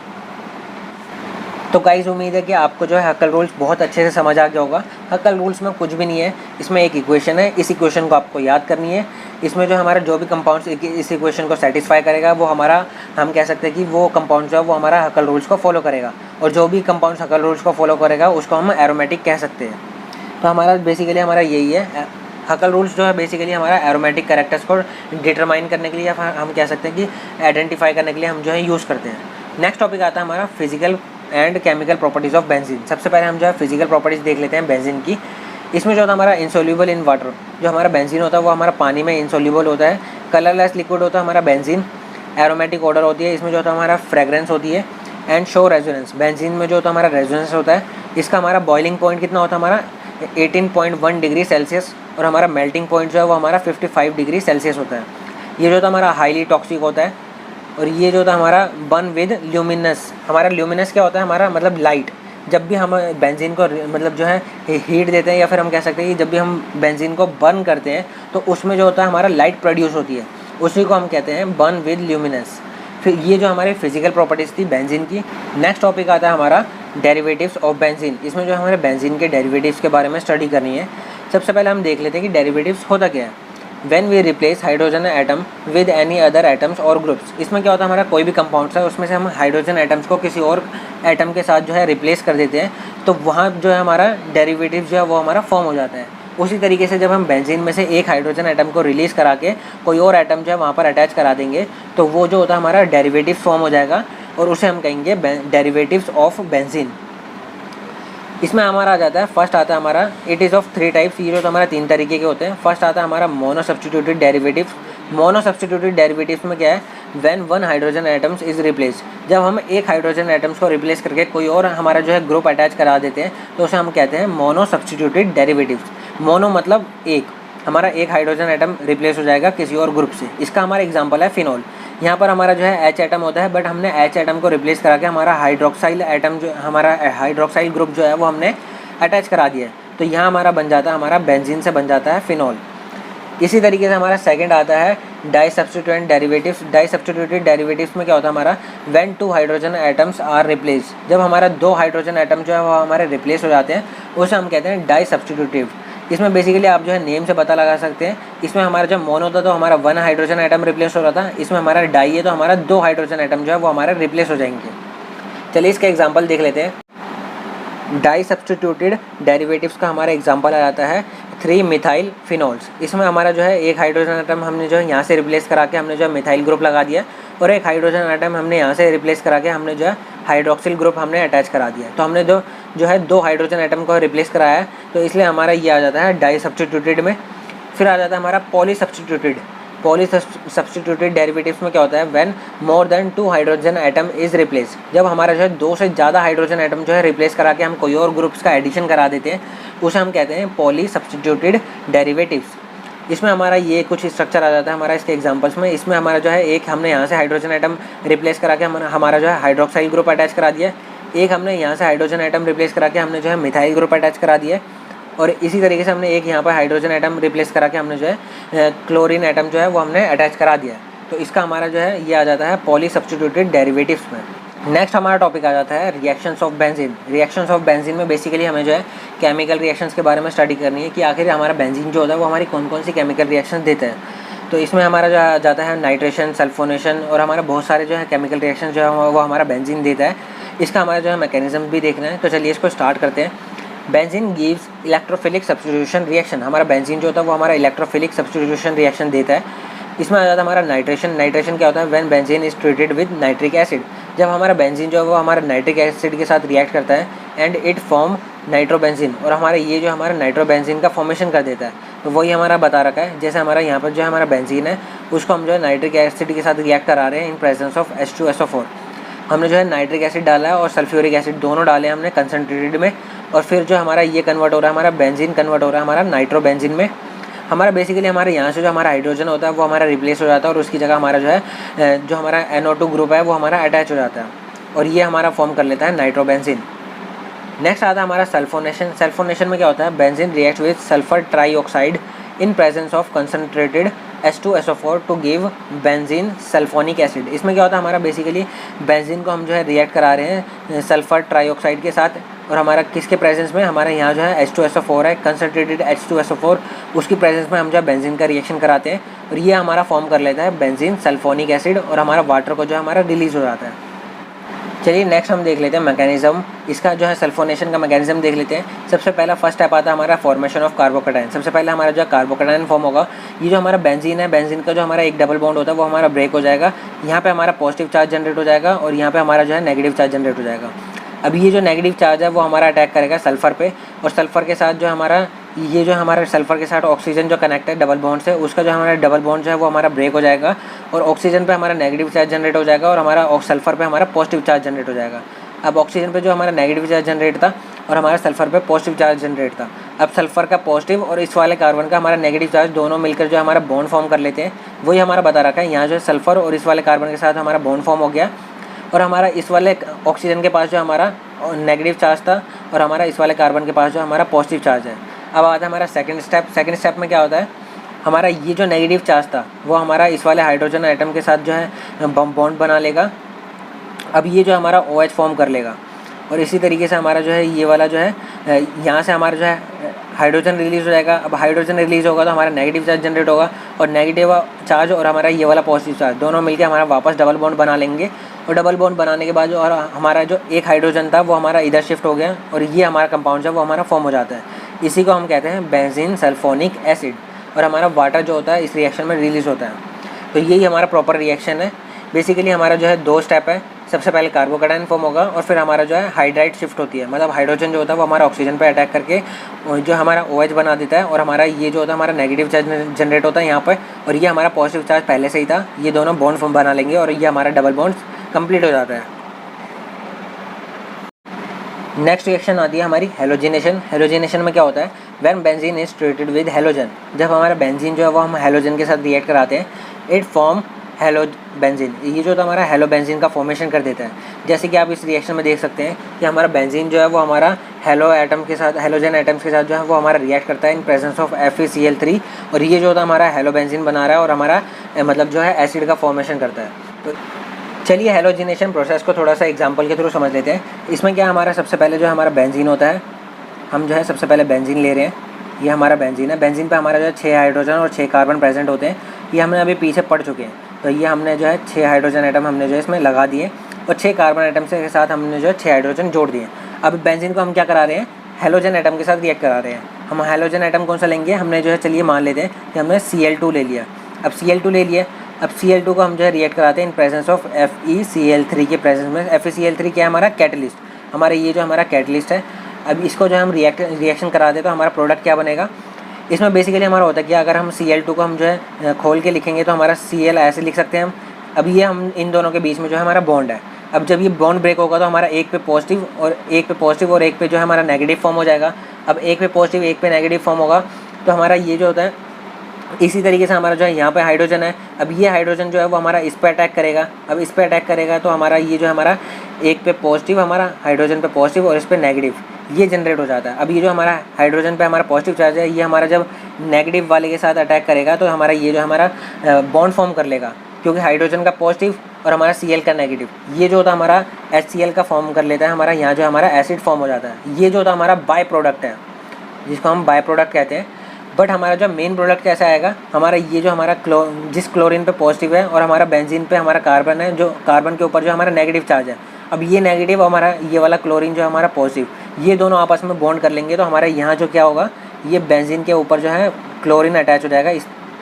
तो गाइस उम्मीद है कि आपको जो है हकल रूल्स बहुत अच्छे से समझ आ गया होगा। हकल रूल्स में कुछ भी नहीं है, इसमें एक इक्वेशन है, इस इक्वेशन को आपको याद करनी है। इसमें जो हमारा जो भी कंपाउंड्स इस इक्वेशन को सेटिस्फाई करेगा वो हमारा, हम कह सकते हैं कि वो कंपाउंड जो है वो हमारा हकल रूल्स को फॉलो करेगा, और जो भी कंपाउंड्स हकल रूल्स को फॉलो करेगा उसको हम एरोमेटिक कह सकते हैं। तो हमारा बेसिकली हमारा यही है, हकल रूल्स जो है बेसिकली हमारा एरोमेटिक कैरेक्टर्स को डिटरमाइन करने के लिए या हम कह सकते हैं कि आइडेंटिफाई करने के लिए हम जो है यूज़ करते हैं। नेक्स्ट टॉपिक आता है हमारा physical and chemical properties of benzene. सबसे पहले हम जो है फिजिकल प्रॉपर्टीज़ देख लेते हैं बेंजीन की। इसमें जो होता है हमारा इंसोल्यूबल इन वाटर, जो हमारा बेंजीन होता है वो हमारा पानी में इंसोल्यूबल होता है। कलरलेस लिक्विड होता है हमारा बेंजीन। एरोमेटिक ऑर्डर होती है, इसमें जो होता है हमारा फ्रेगरेंस होती है। एंड शो रेजोनेंस, बेंजीन में जो होता है हमारा रेजोनेंस होता है। इसका हमारा बॉइलिंग पॉइंट कितना होता है हमारा 18.1 डिग्री सेल्सियस, और हमारा मेल्टिंग पॉइंट जो है वो हमारा 55 डिग्री सेल्सियस होता है। ये जो होता है हमारा हाईली टॉक्सिक होता है। और ये जो होता है हमारा बर्न विद ल्यूमिनस, हमारा ल्यूमिनस क्या होता है हमारा मतलब लाइट। जब भी हम बेंजीन को मतलब जो है हीट देते हैं, या फिर हम कह सकते हैं कि जब भी हम बेंजीन को बर्न करते हैं तो उसमें जो होता है हमारा लाइट प्रोड्यूस होती है, उसी को हम कहते हैं बर्न विद ल्यूमिनस। फिर ये जो हमारी फिजिकल प्रॉपर्टीज़ थी बेंजीन की। नेक्स्ट टॉपिक आता है हमारा डेरिवेटिव्स ऑफ बेंजीन। इसमें जो हमारे बेंजीन के डेरिवेटिव्स के बारे में स्टडी करनी है। सबसे पहले हम देख लेते हैं कि डेरिवेटिव्स होता क्या है। When we replace hydrogen atom with any other atoms और ग्रुप्स, इसमें क्या होता है हमारा कोई भी कंपाउंड्स है उसमें से हम हाइड्रोजन एटम्स को किसी और एटम के साथ जो है रिप्लेस कर देते हैं, तो वहाँ जो है हमारा डेरिवेटिव जो है वो हमारा फॉर्म हो जाता है। उसी तरीके से जब हम बेंजीन में से एक हाइड्रोजन एटम को रिलीज़ करा के कोई और एटम जो है वहाँ पर अटैच करा देंगे, तो वो जो होता है हमारा डेरिवेटिव फॉर्म हो जाएगा, और उसे हम कहेंगे डेरिवेटिव्स ऑफ बेंजीन। इसमें हमारा आ जाता है, फर्स्ट आता है हमारा इट इज़ ऑफ 3 टाइप्स। ये जो हमारा 3 तरीके के होते हैं। फर्स्ट आता है हमारा mono substituted derivatives. Mono substituted derivatives में क्या है, when one hydrogen atoms is replace, जब हम एक हाइड्रोजन एटम्स को रिप्लेस करके कोई और हमारा जो है ग्रुप अटैच करा देते हैं, तो उसे हम कहते हैं मोनो सब्स्टिट्यूटेड डेरिवेटिव्स। मोनो मतलब एक, हमारा एक हाइड्रोजन एटम रिप्लेस हो जाएगा किसी और ग्रुप से। इसका हमारा एग्जाम्पल है फिनॉल। यहाँ पर हमारा जो है एच एटम होता है, बट हमने एच एटम को रिप्लेस करा के हमारा हाइड्रोक्साइल एटम जो हमारा हाइड्रोक्साइल ग्रुप जो है वो हमने अटैच करा दिया है, तो यहाँ हमारा बन जाता है, हमारा बेंजीन से बन जाता है फिनॉल। इसी तरीके से हमारा सेकंड आता है di substituent derivatives. Di substituted derivatives में क्या होता है हमारा, when 2 hydrogen atoms are replace, जब हमारा 2 हाइड्रोजन एटम जो है वो हमारे रिप्लेस हो जाते हैं, उसे हम कहते हैं डाई सब्स्टिट्यूटिव। इसमें बेसिकली आप जो है नेम से पता लगा सकते हैं। इसमें हमारा जब मोनो था तो हमारा 1 हाइड्रोजन एटम रिप्लेस हो रहा था, इसमें हमारा डाई है तो हमारा 2 हाइड्रोजन एटम जो है वो हमारे रिप्लेस हो जाएंगे। चलिए इसका एग्जाम्पल देख लेते हैं। डाई सब्स्टिट्यूटेड डेरिवेटिव्स का हमारा एग्जाम्पल आ जाता है 3 मिथाइल फिनॉल्स। इसमें हमारा जो है एक हाइड्रोजन एटम हमने जो है यहाँ से रिप्लेस करा के हमने जो है मिथाइल ग्रुप लगा दिया, और एक हाइड्रोजन एटम हमने यहाँ से रिप्लेस करा के हमने जो है हाइड्रोक्सिल ग्रुप हमने अटैच करा दिया। तो हमने जो है 2 हाइड्रोजन एटम को रिप्लेस कराया है, तो इसलिए हमारा ये आ जाता है डाई सब्स्टिट्यूटेड में। फिर आ जाता है हमारा poly substituted. Poly substituted derivatives में क्या होता है, when more than 2 hydrogen atom is replace, जब हमारा जो है 2 से ज़्यादा हाइड्रोजन एटम जो है रिप्लेस करा के हम कोई और ग्रुप्स का एडिशन करा देते हैं, उसे हम कहते हैं पॉली सब्स्टिट्यूटेड डेरिवेटिव्स। इसमें हमारा ये कुछ स्ट्रक्चर आ जाता है हमारा इसके एग्जांपल्स में। इसमें हमारा जो है एक हमने यहाँ से हाइड्रोजन एटम रिप्लेस करा के हमारा जो है हाइड्रोक्साइल ग्रुप अटैच करा दिया, एक हमने यहाँ से हाइड्रोजन एटम रिप्लेस करा के हमने जो है मिथाइल ग्रुप अटैच करा दिया, और इसी तरीके से हमने एक यहाँ पर हाइड्रोजन एटम रिप्लेस करा के हमने जो है क्लोरीन एटम जो है वो हमने अटैच करा दिया। तो इसका हमारा जो है ये आ जाता है पॉली सब्स्टिट्यूटेड डेरिवेटिव्स में। नेक्स्ट हमारा टॉपिक आ जाता है reactions of benzene. Reactions of benzene में बेसिकली हमें जो है केमिकल रिएक्शंस के बारे में स्टडी करनी है कि आखिर हमारा बेंजीन जो होता है वो हमारी कौन कौन सी केमिकल रिएक्शन देता है। तो इसमें हमारा जो आ जाता है नाइट्रेशन, सल्फोनेशन, और हमारा बहुत सारे जो है केमिकल रिएक्शन जो है वो हमारा बेंजीन देता है। इसका हमारा जो है मैकेनिज्म भी देखना है। तो चलिए इसको स्टार्ट करते हैं। Benzene gives electrophilic substitution reaction. हमारा बेंजीन जो होता है वो हमारा इलेक्ट्रोफिलिक सब्स्टिट्यूशन रिएक्शन देता है। इसमें आ जाता है हमारा नाइट्रेशन। नाइट्रेशन क्या होता है, when benzene is treated with nitric acid, जब हमारा बेंजीन जो है वो हमारा नाइट्रिक एसिड के साथ रिएक्ट करता है, एंड इट फॉर्म नाइट्रोबेंजीन, और हमारा ये जो हमारा नाइट्रोबेंजीन का फॉर्मेशन कर देता है। तो वही हमारा बता रखा है, जैसे हमारा यहाँ पर जो है हमारा बेंजीन है उसको हम जो है नाइट्रिक एसिड के साथ रिएक्ट करा रहे हैं इन प्रेजेंस ऑफ H2SO4। हमने जो है नाइट्रिक एसिड डाला है और सल्फ्यूरिक एसिड दोनों डाले हमने कंसनट्रेटेड में, और फिर जो हमारा ये कन्वर्ट हो रहा है, हमारा बेंजीन कन्वर्ट हो रहा है हमारा नाइट्रोबेंजीन में। हमारा बेसिकली हमारे यहाँ से जो हमारा हाइड्रोजन होता है वो हमारा रिप्लेस हो जाता है, और उसकी जगह हमारा जो है जो हमारा NO2 ग्रुप है वो हमारा अटैच हो जाता है, और ये हमारा फॉर्म कर लेता है नाइट्रोबेंजीन। नेक्स्ट आता है हमारा सल्फोनेशन। सल्फोनेशन में क्या होता है, benzene react with sulphur trioxide in presence of concentrated H2SO4 to give benzene sulphonic acid. इसमें क्या होता है, हमारा बेसिकली बेंजीन को हम जो है रिएक्ट करा रहे हैं सल्फर ट्राईऑक्साइड के साथ, और हमारा किसके प्रेजेंस में, हमारे यहाँ जो है H2SO4 है, कंसनट्रेटेड H2SO4, उसकी प्रेजेंस में हम जो है बेंजीन का रिएक्शन कराते हैं, और ये हमारा फॉर्म कर लेता है बेंजीन सल्फोनिक एसिड, और हमारा वाटर को जो है हमारा रिलीज हो जाता है। चलिए नेक्स्ट हम देख लेते हैं मैकेनिज्म। इसका जो है सल्फोनेशन का मैकेनिज्म देख लेते हैं। सबसे पहला फर्स्ट स्टेप आता है हमारा फॉर्मेशन ऑफ कार्बोकैटायन। सबसे पहले हमारा जो है कार्बोकैटायन फॉर्म होगा। ये जो हमारा बेंजीन है, बेंजीन का जो हमारा एक डबल बॉन्ड होता है वो हमारा ब्रेक हो जाएगा। यहाँ पे हमारा पॉजिटिव चार्ज जनरेट हो जाएगा, और यहाँ पे हमारा जो है नेगेटिव चार्ज जनरेट हो जाएगा। अब ये जो नेगेटिव चार्ज है वो हमारा अटैक करेगा सल्फर पे, और सल्फर के साथ जो हमारा ये जो हमारा सल्फ़र के साथ ऑक्सीजन जो कनेक्ट है डबल बॉन्ड से, उसका जो हमारा डबल बॉन्ड जो है वो हमारा ब्रेक हो जाएगा और ऑक्सीजन पे हमारा नेगेटिव चार्ज जनरेट हो जाएगा और हमारा सल्फ़र पे हमारा पॉजिटिव चार्ज जनरेट हो जाएगा। अब ऑक्सीजन पे जो हमारा नेगेटिव चार्ज जनरेट था और हमारा सल्फ़र पे पॉजिटिव चार्ज जनरेट था। अब सल्फ़र का पॉजिटिव और इस वाले कार्बन का हमारा नेगेटिव चार्ज दोनों मिलकर जो हमारा बॉन्ड फॉर्म कर लेते हैं, वही हमारा बता रखा है। यहाँ जो है सल्फ़र और इस वाले कार्बन के साथ हमारा बॉन्ड फॉर्म हो गया और हमारा इस वाले ऑक्सीजन के पास जो हमारा नेगेटिव चार्ज था और हमारा इस वाले कार्बन के पास जो हमारा पॉजिटिव चार्ज है। अब आता है हमारा सेकंड स्टेप। सेकंड स्टेप में क्या होता है, हमारा ये जो नेगेटिव चार्ज था वो हमारा इस वाले हाइड्रोजन एटम के साथ जो है बॉन्ड बना लेगा। अब ये जो हमारा OH फॉर्म कर लेगा और इसी तरीके से हमारा जो है ये वाला जो है यहाँ से हमारा जो है हाइड्रोजन रिलीज़ हो जाएगा। अब हाइड्रोजन रिलीज़ होगा तो हमारा नेगेटिव चार्ज जनरेट होगा और नेगेटिव चार्ज और हमारा ये वाला पॉजिटिव चार्ज दोनों मिलके हमारा वापस डबल बॉन्ड बना लेंगे और डबल बॉन्ड बनाने के बाद जो और हमारा जो एक हाइड्रोजन था वो हमारा इधर शिफ्ट हो गया और ये हमारा कंपाउंड जो है वो हमारा फॉर्म हो जाता है। इसी को हम कहते हैं बेंजीन सल्फोनिक एसिड और हमारा वाटर जो होता है इस रिएक्शन में रिलीज़ होता है। तो यही हमारा प्रॉपर रिएक्शन है। बेसिकली हमारा जो है 2 स्टेप है। सबसे पहले कार्बोकैटायन फॉर्म होगा और फिर हमारा जो है हाइड्राइड शिफ्ट होती है, मतलब हाइड्रोजन जो होता है वो हमारा ऑक्सीजन पर अटैक करके जो हमारा OH बना देता है और हमारा ये जो होता है हमारा नेगेटिव चार्ज जनरेट होता है यहाँ पर और ये हमारा पॉजिटिव चार्ज पहले से ही था। ये दोनों बॉन्ड फॉर्म बना लेंगे और ये हमारा डबल बॉन्ड कंप्लीट हो जाता है। नेक्स्ट रिएक्शन आती है हमारी हेलोजिनेशन। हेलोजिनेशन में क्या होता है, when benzene is treated with halogen, जब हमारा बेंजीन जो है वो हम हेलोजन के साथ रिएक्ट कराते हैं, इट फॉर्म हेलो बेंजीन। ये जो होता है हमारा हेलो बेंजीन का फॉर्मेशन कर देता है। जैसे कि आप इस रिएक्शन में देख सकते हैं कि हमारा बेंजीन जो है वो हमारा हेलो एटम के साथ हेलोजन एटम्स के साथ जो है वो हमारा रिएक्ट करता है इन प्रेजेंस ऑफ FeCl3 और ये जो होता है हमारा हेलो बेंजीन बना रहा है और हमारा मतलब जो है एसिड का फॉर्मेशन करता है। तो चलिए हेलोजिनेशन प्रोसेस को थोड़ा सा एग्जांपल के थ्रू समझ लेते हैं। इसमें क्या हमारा सबसे पहले जो हमारा बेंजीन होता है, हम जो है सबसे पहले बेंजीन ले रहे हैं। ये हमारा बेंजीन है। बेंजीन पे हमारा जो है 6 हाइड्रोजन और 6 कार्बन प्रेजेंट होते हैं। ये हमने अभी पीछे पढ़ चुके हैं। तो ये हमने जो है 6 हाइड्रोजन एटम हमने जो है इसमें लगा दिए और 6 कार्बन एटम के साथ हमने जो है 6 हाइड्रोजन जोड़ दिए। अब बेंजीन को हम क्या करा रहे हैं, हेलोजन एटम के साथ रिएक्ट करा रहे हैं। हम हेलोजन एटम कौन सा लेंगे, हमने जो है चलिए मान लेते हैं कि हमने Cl2 ले लिया। अब Cl2 ले लिया, अब Cl2 को हम जो है रिएक्ट कराते हैं इन प्रेजेंस ऑफ FeCl3 के प्रेजेंस में। FeCl3 क्या है, हमारा कैटलिस्ट, हमारा ये जो हमारा कैटलिस्ट है। अब इसको जो हम रिएक्शन कराते हैं तो हमारा प्रोडक्ट क्या बनेगा। इसमें बेसिकली हमारा होता है कि अगर हम Cl2 को हम जो है खोल के लिखेंगे तो हमारा Cl ऐसे लिख सकते हैं हम। अब ये हम इन दोनों के बीच में जो है हमारा बॉन्ड है। अब जब ये बॉन्ड ब्रेक होगा तो हमारा एक पे पॉजिटिव और एक पे जो है हमारा नेगेटिव फॉर्म हो जाएगा। अब एक पे पॉजिटिव एक पे नेगेटिव फॉर्म होगा तो हमारा ये जो होता है इसी तरीके से हमारा जो है यहाँ पे हाइड्रोजन है। अब ये हाइड्रोजन जो है वो हमारा इस पे अटैक करेगा। अब इस पे अटैक करेगा तो हमारा ये जो हमारा एक पे पॉजिटिव, हमारा हाइड्रोजन पे पॉजिटिव और इस पे नेगेटिव, ये जनरेट हो जाता है। अब ये जो हमारा हाइड्रोजन पे हमारा पॉजिटिव चार्ज है, ये हमारा जब नेगेटिव वाले के साथ अटैक करेगा तो हमारा ये जो हमारा बॉन्ड फॉर्म कर लेगा, क्योंकि हाइड्रोजन का पॉजिटिव और हमारा Cl का नेगेटिव, ये जो होता है हमारा HCl का फॉर्म कर लेता है। हमारा यहाँ जो हमारा एसिड फॉर्म हो जाता है। ये जो होता है हमारा बाय प्रोडक्ट है, जिसको हम बाय प्रोडक्ट कहते हैं। बट हमारा जो मेन प्रोडक्ट कैसा आएगा, हमारा ये जो हमारा जिस क्लोरीन पे पॉजिटिव है और हमारा बेंजीन पे हमारा कार्बन है, जो कार्बन के ऊपर जो हमारा नेगेटिव चार्ज है। अब ये नेगेटिव हमारा ये वाला क्लोरीन जो है हमारा पॉजिटिव, ये दोनों आपस में बॉन्ड कर लेंगे तो हमारे यहाँ जो क्या होगा, ये बेंजीन के ऊपर जो है क्लोरीन अटैच हो जाएगा।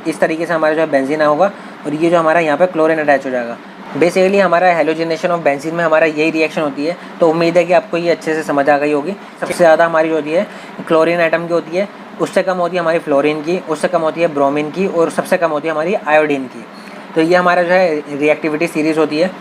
इस तरीके से हमारा जो है बेंजीन होगा और ये जो हमारा यहाँ पे क्लोरीन अटैच हो जाएगा। बेसिकली हमारा हेलोजिनेशन ऑफ बेंजीन में हमारा यही रिएक्शन होती है। तो उम्मीद है कि आपको ये अच्छे से समझ आ गई होगी। सबसे ज़्यादा हमारी जो होती है क्लोरीन एटम की होती है, उससे कम होती है हमारी फ्लोरीन की, उससे कम होती है ब्रोमीन की और सबसे कम होती है हमारी आयोडीन की। तो ये हमारा जो है रिएक्टिविटी सीरीज़ होती है।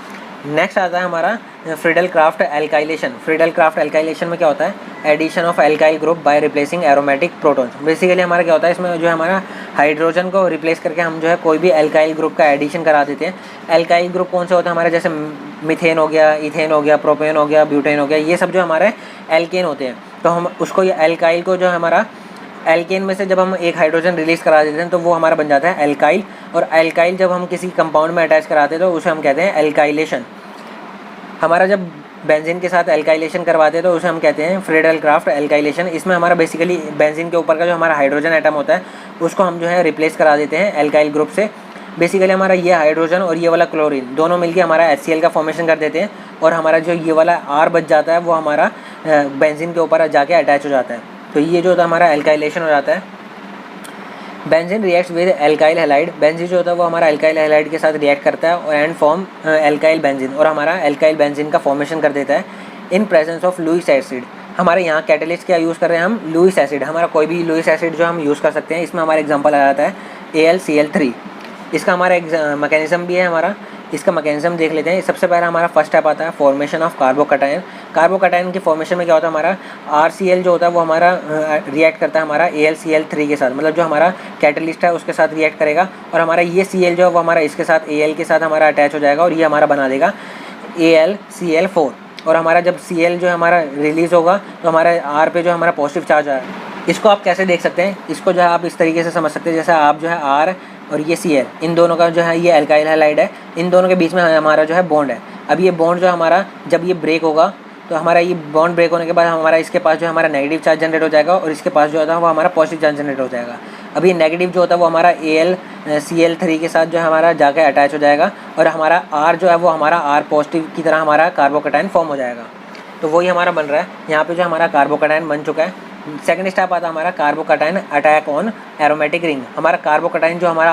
नेक्स्ट आता है हमारा Friedel Crafts alkylation. Friedel Crafts alkylation में क्या होता है, addition of alkyl group by replacing aromatic protons. Basically हमारा क्या होता है, इसमें जो है हमारा हाइड्रोजन को रिप्लेस करके हम जो है कोई भी एल्काइल ग्रुप का एडिशन करा देते हैं। एल्काइल ग्रुप कौन से होता है हमारे, जैसे मीथेन हो गया, इथेन हो गया, प्रोपेन हो गया, ब्यूटेन हो गया, ये सब जो हमारे एल्केन होते हैं। तो हम उसको ये एल्काइल को जो हमारा एल्केन में से जब हम एक हाइड्रोजन रिलीज़ करा देते हैं तो वो हमारा बन जाता है एल्काइल। और एल्काइल जब हम किसी कंपाउंड में अटैच कराते हैं तो उसे हम कहते हैं एल्काइलेशन। हमारा जब बेंजीन के साथ एल्काइलेशन करवाते हैं तो उसे हम कहते हैं फ्रीडल क्राफ्ट एल्काइलेशन। इसमें हमारा बेसिकली बेंजीन के ऊपर का जो हमारा हाइड्रोजन एटम होता है उसको हम जो है रिप्लेस करा देते हैं एल्काइल ग्रुप से। बेसिकली हमारा ये हाइड्रोजन और ये वाला क्लोरीन दोनों मिलकर हमारा HCl का फॉर्मेशन कर देते हैं और हमारा जो ये वाला R बच जाता है वो हमारा बेंजीन के ऊपर जाके अटैच हो जाता है। तो ये जो होता है हमारा एल्काइलेशन हो जाता है। Benzene reacts with alkyl halide. Benzene जो होता है वो हमारा एल्काइल हैलाइड के साथ रिएक्ट करता है और एंड फॉर्म एल्काइल बेंजीन और हमारा एल्काइल बेंजीन का फॉर्मेशन कर देता है in presence of Lewis acid. हमारे यहाँ कैटलिस्ट क्या यूज़ कर रहे हैं हम, लुइस एसिड, हमारा कोई भी लुइस एसिड जो हम यूज़ कर सकते हैं। इसमें हमारा एग्जांपल आ जाता है AlCl3। इसका हमारा एक मैकेनिज्म भी है हमारा, इसका मैकेनिज्म देख लेते हैं। सबसे पहला हमारा फर्स्ट स्टेप आता है फॉर्मेशन ऑफ कार्बोकटायन। कार्बोकटायन की फॉर्मेशन में क्या होता है, हमारा RCl जो होता है वो हमारा रिएक्ट करता है हमारा AlCl3 के साथ, मतलब जो हमारा कैटलिस्ट है उसके साथ रिएक्ट करेगा, और हमारा ये Cl जो है वो हमारा इसके साथ Al के साथ हमारा अटैच हो जाएगा और ये हमारा बना देगा AlCl4। और हमारा जब Cl जो है हमारा रिलीज़ होगा तो हमारा R पे जो हमारा पॉजिटिव चार्ज आया। इसको आप कैसे देख सकते हैं, इसको जो है आप इस तरीके से समझ सकते हैं, जैसे आप जो है R और ये Cl, इन दोनों का जो है ये अल्काइल हैलाइड है, इन दोनों के बीच में हमारा जो है बॉन्ड है। अब ये बॉन्ड जो हमारा जब ये ब्रेक होगा तो हमारा ये बॉन्ड ब्रेक होने के बाद हमारा इसके पास जो हमारा नेगेटिव चार्ज जनरेट हो जाएगा और इसके पास जो होता है वो हमारा पॉजिटिव चार्ज जनरेट हो जाएगा। अब ये नेगेटिव जो होता है वो हमारा AlCl3 के साथ जो है हमारा जाके अटैच हो जाएगा और हमारा R जो है वो हमारा R पॉजिटिव की तरह हमारा कार्बोकटायन फॉर्म हो जाएगा। तो वही हमारा बन रहा है यहाँ पे जो हमारा कार्बोकटायन बन चुका है। सेकंड स्टेप आता है हमारा carbocation attack on aromatic ring. हमारा कार्बोकटायन जो हमारा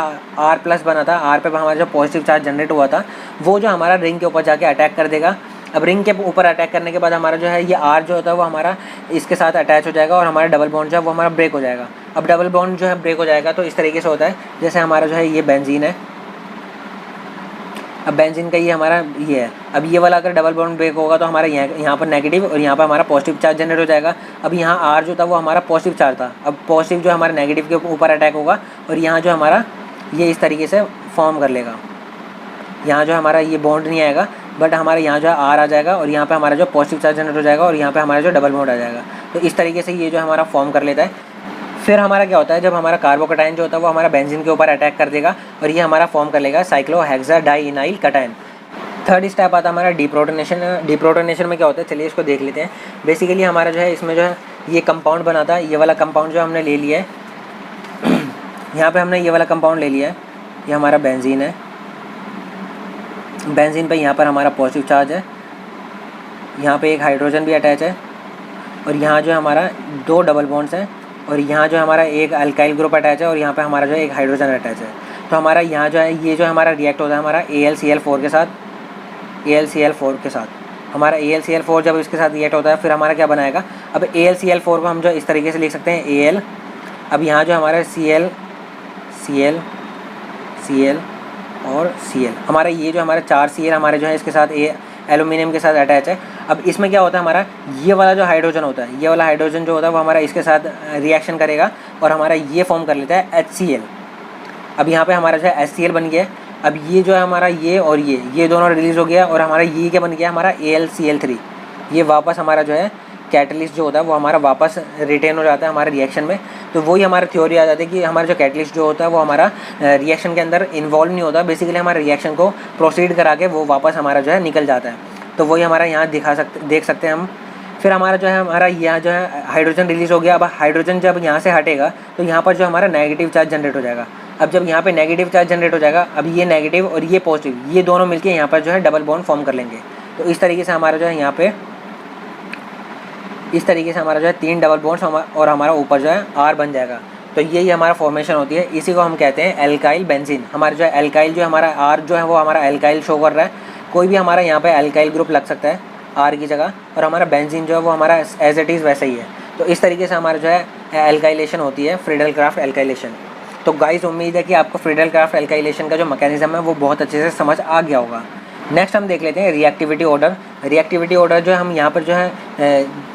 R+ बना था, R पे हमारा जो पॉजिटिव चार्ज जनरेट हुआ था वो जो हमारा रिंग के ऊपर जाके अटैक कर देगा। अब रिंग के ऊपर अटैक करने के बाद हमारा जो है ये R जो होता है वो हमारा इसके साथ अटैच हो जाएगा और हमारा डबल बॉन्ड जो है वो हमारा ब्रेक हो जाएगा। अब डबल बॉन्ड जो है ब्रेक हो जाएगा तो इस तरीके से होता है, जैसे हमारा जो है ये बेंजीन है, अब बेंजीन का ये हमारा ये है। अब ये वाला अगर डबल बॉन्ड ब्रेक होगा तो हमारा यहाँ पर नेगेटिव और यहाँ पर हमारा पॉजिटिव चार्ज जनरेट हो जाएगा। अब यहाँ R जो था वो हमारा पॉजिटिव चार्ज था, अब पॉजिटिव जो हमारा नेगेटिव के ऊपर अटैक होगा और यहाँ जो हमारा ये इस तरीके से फॉर्म कर लेगा। यहाँ जो हमारा ये बॉन्ड नहीं आएगा बट हमारे यहाँ जो है R आ जाएगा और यहाँ पे हमारा जो पॉजिटिव चार्ज जनरेट हो जाएगा और यहाँ पे हमारा जो डबल बॉन्ड आ जाएगा। तो इस तरीके से ये जो हमारा फॉर्म कर लेता है। फिर हमारा क्या होता है, जब हमारा कार्बोकटायन जो होता है वो हमारा बेंजीन के ऊपर अटैक कर देगा और ये हमारा फॉर्म कर लेगा साइक्लोहेक्साडाइइनाइल कटायन। थर्ड स्टेप आता है हमारा डिप्रोटोनेशन। डिप्रोटोनेशन में क्या होता है, चलिए इसको देख लेते हैं। बेसिकली हमारा जो है इसमें जो है ये कंपाउंड बनाता है, ये वाला कंपाउंड जो हमने ले लिया है यहाँ पे हमने ये वाला कंपाउंड ले लिया है, ये हमारा बेंजीन है। बेंजीन पे यहाँ पर हमारा पॉजिटिव चार्ज है, यहाँ पे एक हाइड्रोजन भी अटैच है और यहाँ जो हमारा 2 डबल बॉन्ड्स हैं और यहाँ जो हमारा एक अल्काइल ग्रुप अटैच है और यहाँ पे हमारा जो एक हाइड्रोजन अटैच है। तो हमारा यहाँ जो है ये जो हमारा रिएक्ट होता है हमारा AlCl4 के साथ, AlCl4 के साथ हमारा AlCl4 जब इसके साथ रिएक्ट होता है फिर हमारा क्या बनाएगा। अब AlCl4 को हम जो इस तरीके से लिख सकते हैं Al। अब यहाँ जो हमारा Cl और Cl, हमारा ये जो हमारा 4 Cl हमारे जो है इसके साथ एल्यूमिनियम के साथ अटैच है। अब इसमें क्या होता है, हमारा ये वाला जो हाइड्रोजन होता है, ये वाला हाइड्रोजन जो होता है वो हमारा इसके साथ रिएक्शन करेगा और हमारा ये फॉर्म कर लेता है HCl। अब यहाँ पे हमारा जो है HCl बन गया। अब ये जो है हमारा ये और ये दोनों रिलीज़ हो गया और हमारा ये क्या बन गया हमारा AlCl3। ये वापस हमारा जो है कैटलिस्ट जो होता है वो हमारा वापस रिटेन हो जाता है हमारे रिएक्शन में। तो वही हमारा थ्योरी आ जाती है कि हमारा जो कैटलिस्ट जो होता है वो हमारा रिएक्शन के अंदर इन्वॉल्व नहीं होता, बेसिकली हमारे रिएक्शन को प्रोसीड करा के वो वापस हमारा जो है निकल जाता है। तो वही हमारा यहाँ देख सकते हैं हम। फिर हमारा जो है हमारा यहाँ जो है हाइड्रोजन रिलीज़ हो गया। अब हाइड्रोजन जब यहाँ से हटेगा तो यहाँ पर जो हमारा नेगेटिव चार्ज जनरेट हो जाएगा। अब जब यहाँ पे नेगेटिव चार्ज जनरेट हो जाएगा, अब ये नेगेटिव और ये पॉजिटिव ये दोनों मिलके यहाँ पर जो है डबल बॉन्ड फॉर्म कर लेंगे। तो इस तरीके से हमारा जो है यहाँ पे इस तरीके से हमारा जो है 3 डबल बॉन्ड्स और हमारा ऊपर जो है R बन जाएगा। तो यही हमारा फॉर्मेशन होती है, इसी को हम कहते हैं एल्काइल बेंजीन। हमारा जो है एल्काइल जो हमारा R जो है वो हमारा एल्काइल शो कर रहा है। कोई भी हमारा यहाँ पे एल्काइल ग्रुप लग सकता है R की जगह, और हमारा बेंजीन जो है वो हमारा एज इट इज़ वैसा ही है। तो इस तरीके से हमारा जो है एल्काइलेशन होती है, फ्रीडल क्राफ्ट एल्काइलेशन। तो गाइस उम्मीद है कि आपको फ्रीडल क्राफ्ट एल्काइलेशन का जो मैकेनिज्म है वो बहुत अच्छे से समझ आ गया होगा। नेक्स्ट हम देख लेते हैं रिएक्टिविटी ऑर्डर। रिएक्टिविटी ऑर्डर जो है हम यहाँ पर जो है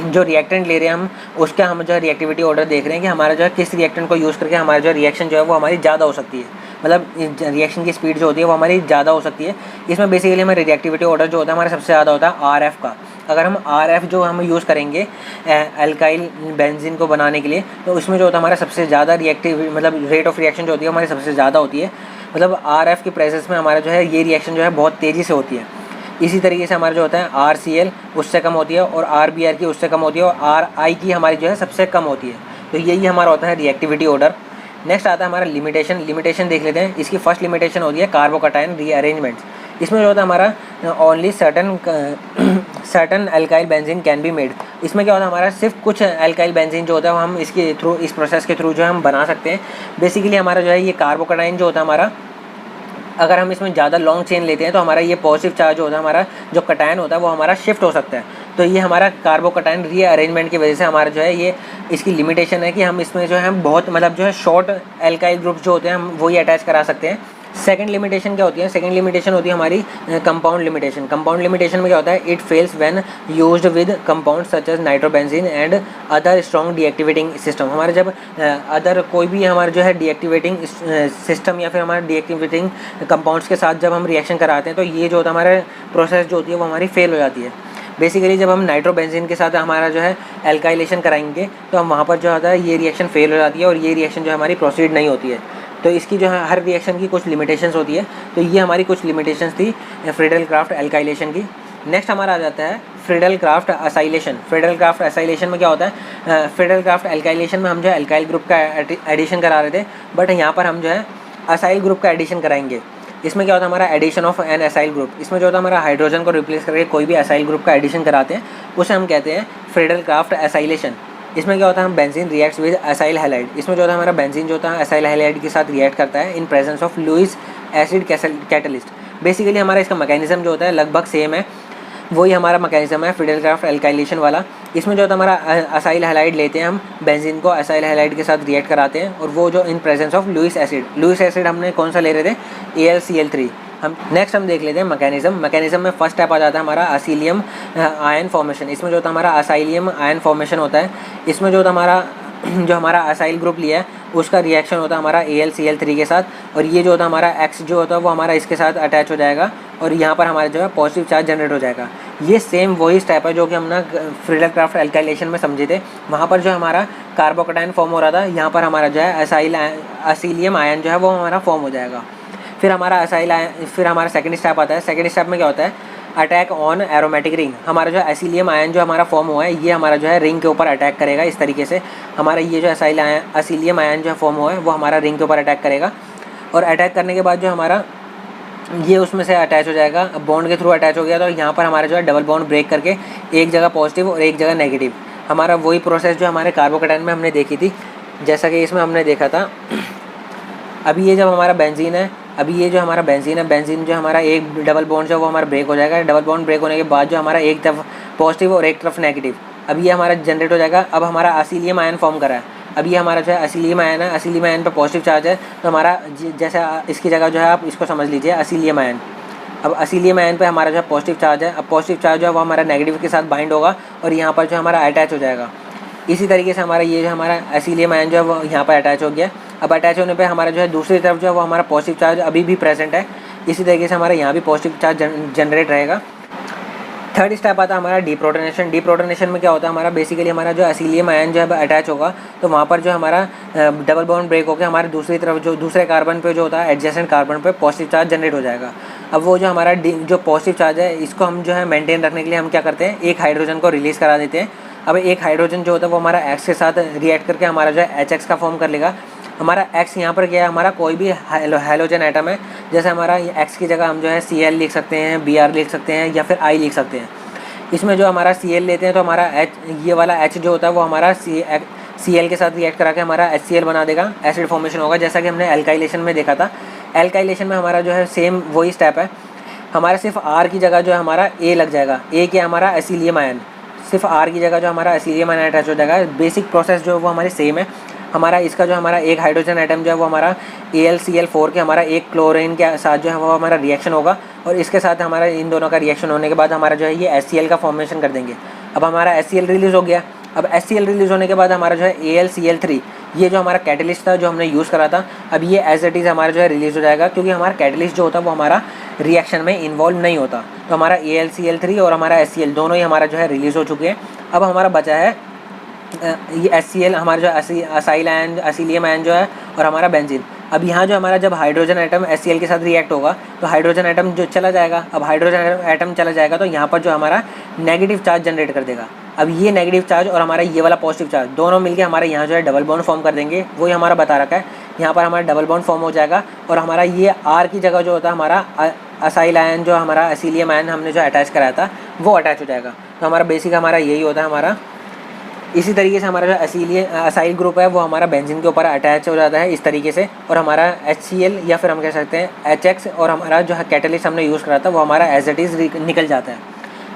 जो रिएक्टेंट ले रहे हैं हम उसका हम जो है रिएक्टिविटी ऑर्डर देख रहे हैं कि हमारा जो है किस रिएक्टेंट को यूज़ करके हमारा जो रिएक्शन जो है वो हमारी ज़्यादा हो सकती है, मतलब रिएक्शन की स्पीड जो होती है वो हमारी ज़्यादा हो सकती है। इसमें बेसिकली हमारा रिएक्टिविटी ऑर्डर जो होता है हमारा सबसे ज़्यादा होता है RF का। अगर हम RF जो हम यूज़ करेंगे एल्काइल बेंजीन को बनाने के लिए, तो उसमें जो होता है हमारा सबसे ज़्यादा रिएक्टिव मतलब रेट ऑफ रिएक्शन जो होती है हमारी सबसे ज़्यादा होती है। मतलब RF की प्रेजेंस में हमारा जो है ये रिएक्शन जो है बहुत तेज़ी से होती है। इसी तरीके से हमारा जो होता है RCl उससे कम होती है और RBr की उससे कम होती है और RI की हमारी जो है सबसे कम होती है। तो यही हमारा होता है रिएक्टिविटी ऑर्डर। नेक्स्ट आता है हमारा लिमिटेशन। लिमिटेशन देख लेते हैं। इसकी फर्स्ट लिमिटेशन होती है कार्बोकटायन रीअरेंजमेंट्स। इसमें जो होता है हमारा only certain alkyl benzene can be made. इसमें क्या होता है हमारा सिर्फ कुछ एल्काइल बेंजीन जो होता है हम इसके थ्रू इस प्रोसेस के थ्रू जो हम बना सकते हैं। बेसिकली हमारा जो है ये कार्बोकटायन जो होता है हमारा, अगर हम इसमें ज़्यादा लॉन्ग चेन लेते हैं तो हमारा ये पॉजिटिव चार्ज होता है, हमारा जो कटायन होता है वो हमारा शिफ्ट हो सकता है। तो ये हमारा कार्बोकटायन रीअरेंजमेंट की वजह से हमारा जो है ये इसकी लिमिटेशन है कि हम इसमें जो है हम बहुत मतलब जो है शॉर्ट एल्काइल ग्रुप जो होते हैं हम वही अटैच करा सकते हैं। सेकंड लिमिटेशन क्या होती है? सेकंड लिमिटेशन होती है हमारी कंपाउंड लिमिटेशन। कंपाउंड लिमिटेशन में क्या होता है? It fails when used with compound such as nitrobenzene and other strong deactivating system. हमारे जब अदर कोई भी हमारा जो है डीएक्टिवेटिंग सिस्टम या फिर हमारे डीएक्टिवेटिंग कंपाउंड्स के साथ जब हम रिएक्शन कराते हैं तो ये जो होता है हमारे प्रोसेस जो होती है वो हमारी फेल हो जाती है। बेसिकली जब हम नाइट्रोबेंजीन के साथ हमारा जो है एल्काइलेशन कराएंगे तो हम वहाँ पर जो होता है ये रिएक्शन फेल हो जाती है और ये रिएक्शन जो हमारी प्रोसीड नहीं होती है। तो इसकी जो है हर रिएक्शन की कुछ लिमिटेशंस होती है। तो ये हमारी कुछ लिमिटेशंस थी फ्रीडल क्राफ्ट एल्काइलेशन की। नेक्स्ट हमारा आ जाता है Friedel craft acylation. Friedel craft acylation में क्या होता है? फ्रीडल क्राफ्ट एल्काइलेशन में हम जो है एल्काइल ग्रुप का एडिशन करा रहे थे, बट यहाँ पर हम जो है असाइल ग्रुप का एडिशन कराएंगे। इसमें क्या होता है? हमारा addition of an acyl group. इसमें जो होता है हमारा हाइड्रोजन को रिप्लेस करके कोई भी असाइल ग्रुप का एडिशन कराते हैं उसे हम कहते हैं फ्रीडल क्राफ्ट असाइलेशन। इसमें क्या होता है? हम benzene reacts with acyl halide. इसमें जो होता है हमारा बेंजीन जो होता है असाइल हैलाइड के साथ रिएक्ट करता है in presence of Lewis acid catalyst. Basically हमारा इसका मैकेनिज्म जो होता है लगभग सेम है, वही हमारा मैकेनिज्म है फ्रीडल क्राफ्ट एल्काइलेशन वाला। इसमें जो होता है हमारा असाइल हैलाइड लेते हैं हम, बेंजीन को असाइल हैलाइड के साथ रिएक्ट कराते हैं और वो जो in presence of Lewis acid हमने कौन सा ले रहे थे? AlCl3। हम नेक्स्ट हम देख लेते हैं मैकेनिज्म में फर्स्ट स्टेप आ जाता है हमारा असीलियम आयन फॉर्मेशन। इसमें जो होता है हमारा असाइलियम आयन फॉर्मेशन होता है। इसमें जो होता है हमारा असाइल ग्रुप लिया है उसका रिएक्शन होता है हमारा AlCl3 के साथ और ये जो होता है हमारा X जो होता है वो हमारा इसके साथ अटैच हो जाएगा और यहाँ पर हमारा जो है पॉजिटिव चार्ज जनरेट हो जाएगा। ये सेम वही स्टेप है जो कि हम ना फ्रीडल क्राफ्ट एल्काइलेशन में समझे थे। वहाँ पर जो हमारा कार्बोकटायन फॉर्म हो रहा था, यहाँ पर हमारा जो है असीलियम आयन जो है वो हमारा फॉर्म हो जाएगा। फिर हमारा सेकंड स्टेप आता है। सेकंड स्टेप में क्या होता है? Attack on aromatic ring. हमारा जो एसिलियम आयन जो हमारा फॉर्म हुआ है ये हमारा जो है रिंग के ऊपर अटैक करेगा। इस तरीके से हमारा ये जो असीलियम आयन जो फॉर्म हुआ है वो हमारा रिंग के ऊपर अटैक करेगा और अटैक करने के बाद जो हमारा ये उसमें से अटैच हो जाएगा, बॉन्ड के थ्रू अटैच हो गया तो यहाँ पर हमारा जो है डबल बॉन्ड ब्रेक करके एक जगह पॉजिटिव और एक जगह नेगेटिव। हमारा वही प्रोसेस जो हमारे कार्बोकटायन में हमने देखी थी, जैसा कि इसमें हमने देखा था। अभी ये जब हमारा बेंजीन है, अभी ये जो हमारा बेंजीन जो हमारा एक डबल बॉन्ड जो वो हमारा ब्रेक हो जाएगा। डबल बॉन्ड ब्रेक होने के बाद जो हमारा एक तरफ पॉजिटिव और एक तरफ नेगेटिव, अब ये हमारा जनरेट हो जाएगा। अब हमारा असीलियम आयन फॉर्म करा है। अब ये हमारा जो है असीलियम आयन है, असीलियम आयन पे पॉजिटिव चार्ज है तो हमारा जैसे इसकी जगह जो है आप इसको समझ लीजिए असीलियम आयन। अब असीलियम आयन पे हमारा जो है पॉजिटिव चार्ज है। अब पॉजिटिव चार्ज जो है वो हमारा नेगेटिव के साथ बाइंड होगा और यहाँ पर जो हमारा अटैच हो जाएगा। इसी तरीके से हमारा ये जो हमारा असीलियम आयन जो है वो यहाँ पर अटैच हो गया। अब अटैच होने पे हमारा जो है दूसरी तरफ जो है वो हमारा पॉजिटिव चार्ज अभी भी प्रेजेंट है। इसी तरीके से हमारा यहाँ भी पॉजिटिव चार्ज जनरेट रहेगा। थर्ड स्टेप आता है हमारा डीप्रोटोनेशन। डीप्रोटोनेशन में क्या होता है? हमारा बेसिकली हमारा जो असीलियम आयन जो है अटैच होगा तो वहाँ पर जो हमारा डबल बॉन्ड ब्रेक होकर हमारे दूसरी तरफ जो दूसरे कार्बन पे जो होता है एडजेसेंट कार्बन पे पॉजिटिव चार्ज जनरेट हो जाएगा। अब वो जो हमारा जो पॉजिटिव चार्ज है इसको हम जो है मेंटेन रखने के लिए हम क्या करते हैं? एक हाइड्रोजन को रिलीज़ करा देते हैं। अब एक हाइड्रोजन जो होता है वो हमारा एक्स के साथ रिएक्ट करके हमारा जो है HX का फॉर्म कर लेगा। हमारा एक्स यहाँ पर क्या है? हमारा कोई भी हैलोजन आइटम है। जैसे हमारा एक्स की जगह हम जो है Cl लिख सकते हैं, Br लिख सकते हैं या फिर I लिख सकते हैं। इसमें जो हमारा Cl लेते हैं तो हमारा ये वाला H जो होता है वो हमारा Cl के साथ रिएक्ट करा के हमारा HCl बना देगा, एसिड फॉर्मेशन होगा, जैसा कि हमने एल्काइलेशन में देखा था। एल्काइलेशन में हमारा जो है सेम वही स्टेप है। हमारा सिर्फ R की जगह जो है हमारा A लग जाएगा। A क्या हमारा असीलियम आयन, सिर्फ R की जगह जो हमारा असीलियम आयन अटैच हो जाएगा। बेसिक प्रोसेस जो है वो हमारी सेम है। हमारा इसका जो हमारा एक हाइड्रोजन आइटम जो है वो हमारा AlCl4 के हमारा एक क्लोरीन के साथ जो है वो हमारा रिएक्शन होगा और इसके साथ हमारा इन दोनों का रिएक्शन होने के बाद हमारा जो है ये HCl का फॉर्मेशन कर देंगे। अब हमारा HCl रिलीज़ हो गया। अब HCl रिलीज़ होने के बाद हमारा जो है AlCl3 ये जो हमारा कैटलिस्ट था जो हमने यूज़ करा था, अब ये एज इट इज़ हमारा जो है रिलीज़ हो जाएगा, क्योंकि हमारा कैटलिस्ट जो होता है वो हमारा रिएक्शन में इन्वॉल्व नहीं होता। तो हमारा AlCl3 और हमारा HCl दोनों ही हमारा जो है रिलीज़ हो चुके हैं। अब हमारा बचा है ये HCl, हमारा जो असाइल आयन, असीलियम आयन जो है और हमारा बेंजीन। अब यहाँ जो हमारा जब हाइड्रोजन आइटम HCl के साथ रिएक्ट होगा तो हाइड्रोजन आइटम जो चला जाएगा। अब हाइड्रोजन आइटम चला जाएगा तो यहाँ पर जो हमारा नेगेटिव चार्ज जनरेट कर देगा। अब ये नेगेटिव चार्ज और हमारा ये वाला पॉजिटिव चार्ज दोनों मिलके हमारे यहाँ जो है डबल बॉन्ड फॉर्म कर देंगे। वही हमारा बता रखा है, यहाँ पर हमारा डबल बॉन्ड फॉर्म हो जाएगा और हमारा ये R की जगह जो होता है हमारा असाइल आयन जो हमारा असीलियम आयन हमने जो अटैच कराया था वो अटैच हो जाएगा। तो हमारा बेसिक हमारा यही होता है हमारा। इसी तरीके से हमारा जो असाइल ग्रुप है वो हमारा बेंजीन के ऊपर अटैच हो जाता है इस तरीके से, और हमारा HCl या फिर हम कह सकते हैं HX और हमारा जो है कैटलिस्ट हमने यूज़ करा था वो हमारा एज इट इज़ निकल जाता है।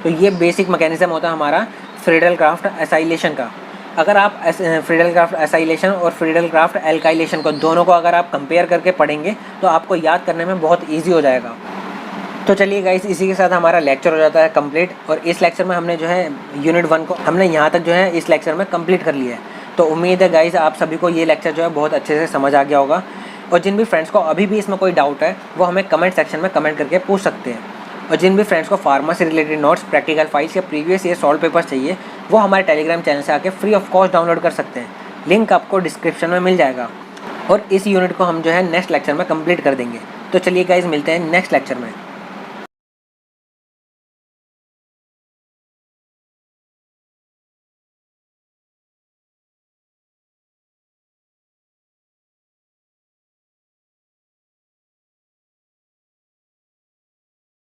तो ये बेसिक मैकेनिज्म होता है हमारा फ्रीडल क्राफ्ट एसाइलेशन का। अगर आप फ्रीडल क्राफ्ट एसाइलेशन और फ्रीडल क्राफ्ट एल्काइलेशन को दोनों को अगर आप कंपेयर करके पढ़ेंगे तो आपको याद करने में बहुत ईजी हो जाएगा। तो चलिए गाइस, इसी के साथ हमारा लेक्चर हो जाता है कंप्लीट। और इस लेक्चर में हमने जो है यूनिट 1 को हमने यहाँ तक जो है इस लेक्चर में कंप्लीट कर लिया है। तो उम्मीद है गाइस आप सभी को ये लेक्चर जो है बहुत अच्छे से समझ आ गया होगा। और जिन भी फ्रेंड्स को अभी भी इसमें कोई डाउट है वो हमें कमेंट सेक्शन में कमेंट करके पूछ सकते हैं। और जिन भी फ्रेंड्स को फार्मा से रिलेटेड नोट्स, प्रैक्टिकल फाइल्स या प्रीवियस ईयर सॉल्व पेपर्स चाहिए वो हमारे टेलीग्राम चैनल से आके फ्री ऑफ कॉस्ट डाउनलोड कर सकते हैं। लिंक आपको डिस्क्रिप्शन में मिल जाएगा। और इस यूनिट को हम जो है नेक्स्ट लेक्चर में कंप्लीट कर देंगे। तो चलिए गाइस, मिलते हैं नेक्स्ट लेक्चर में।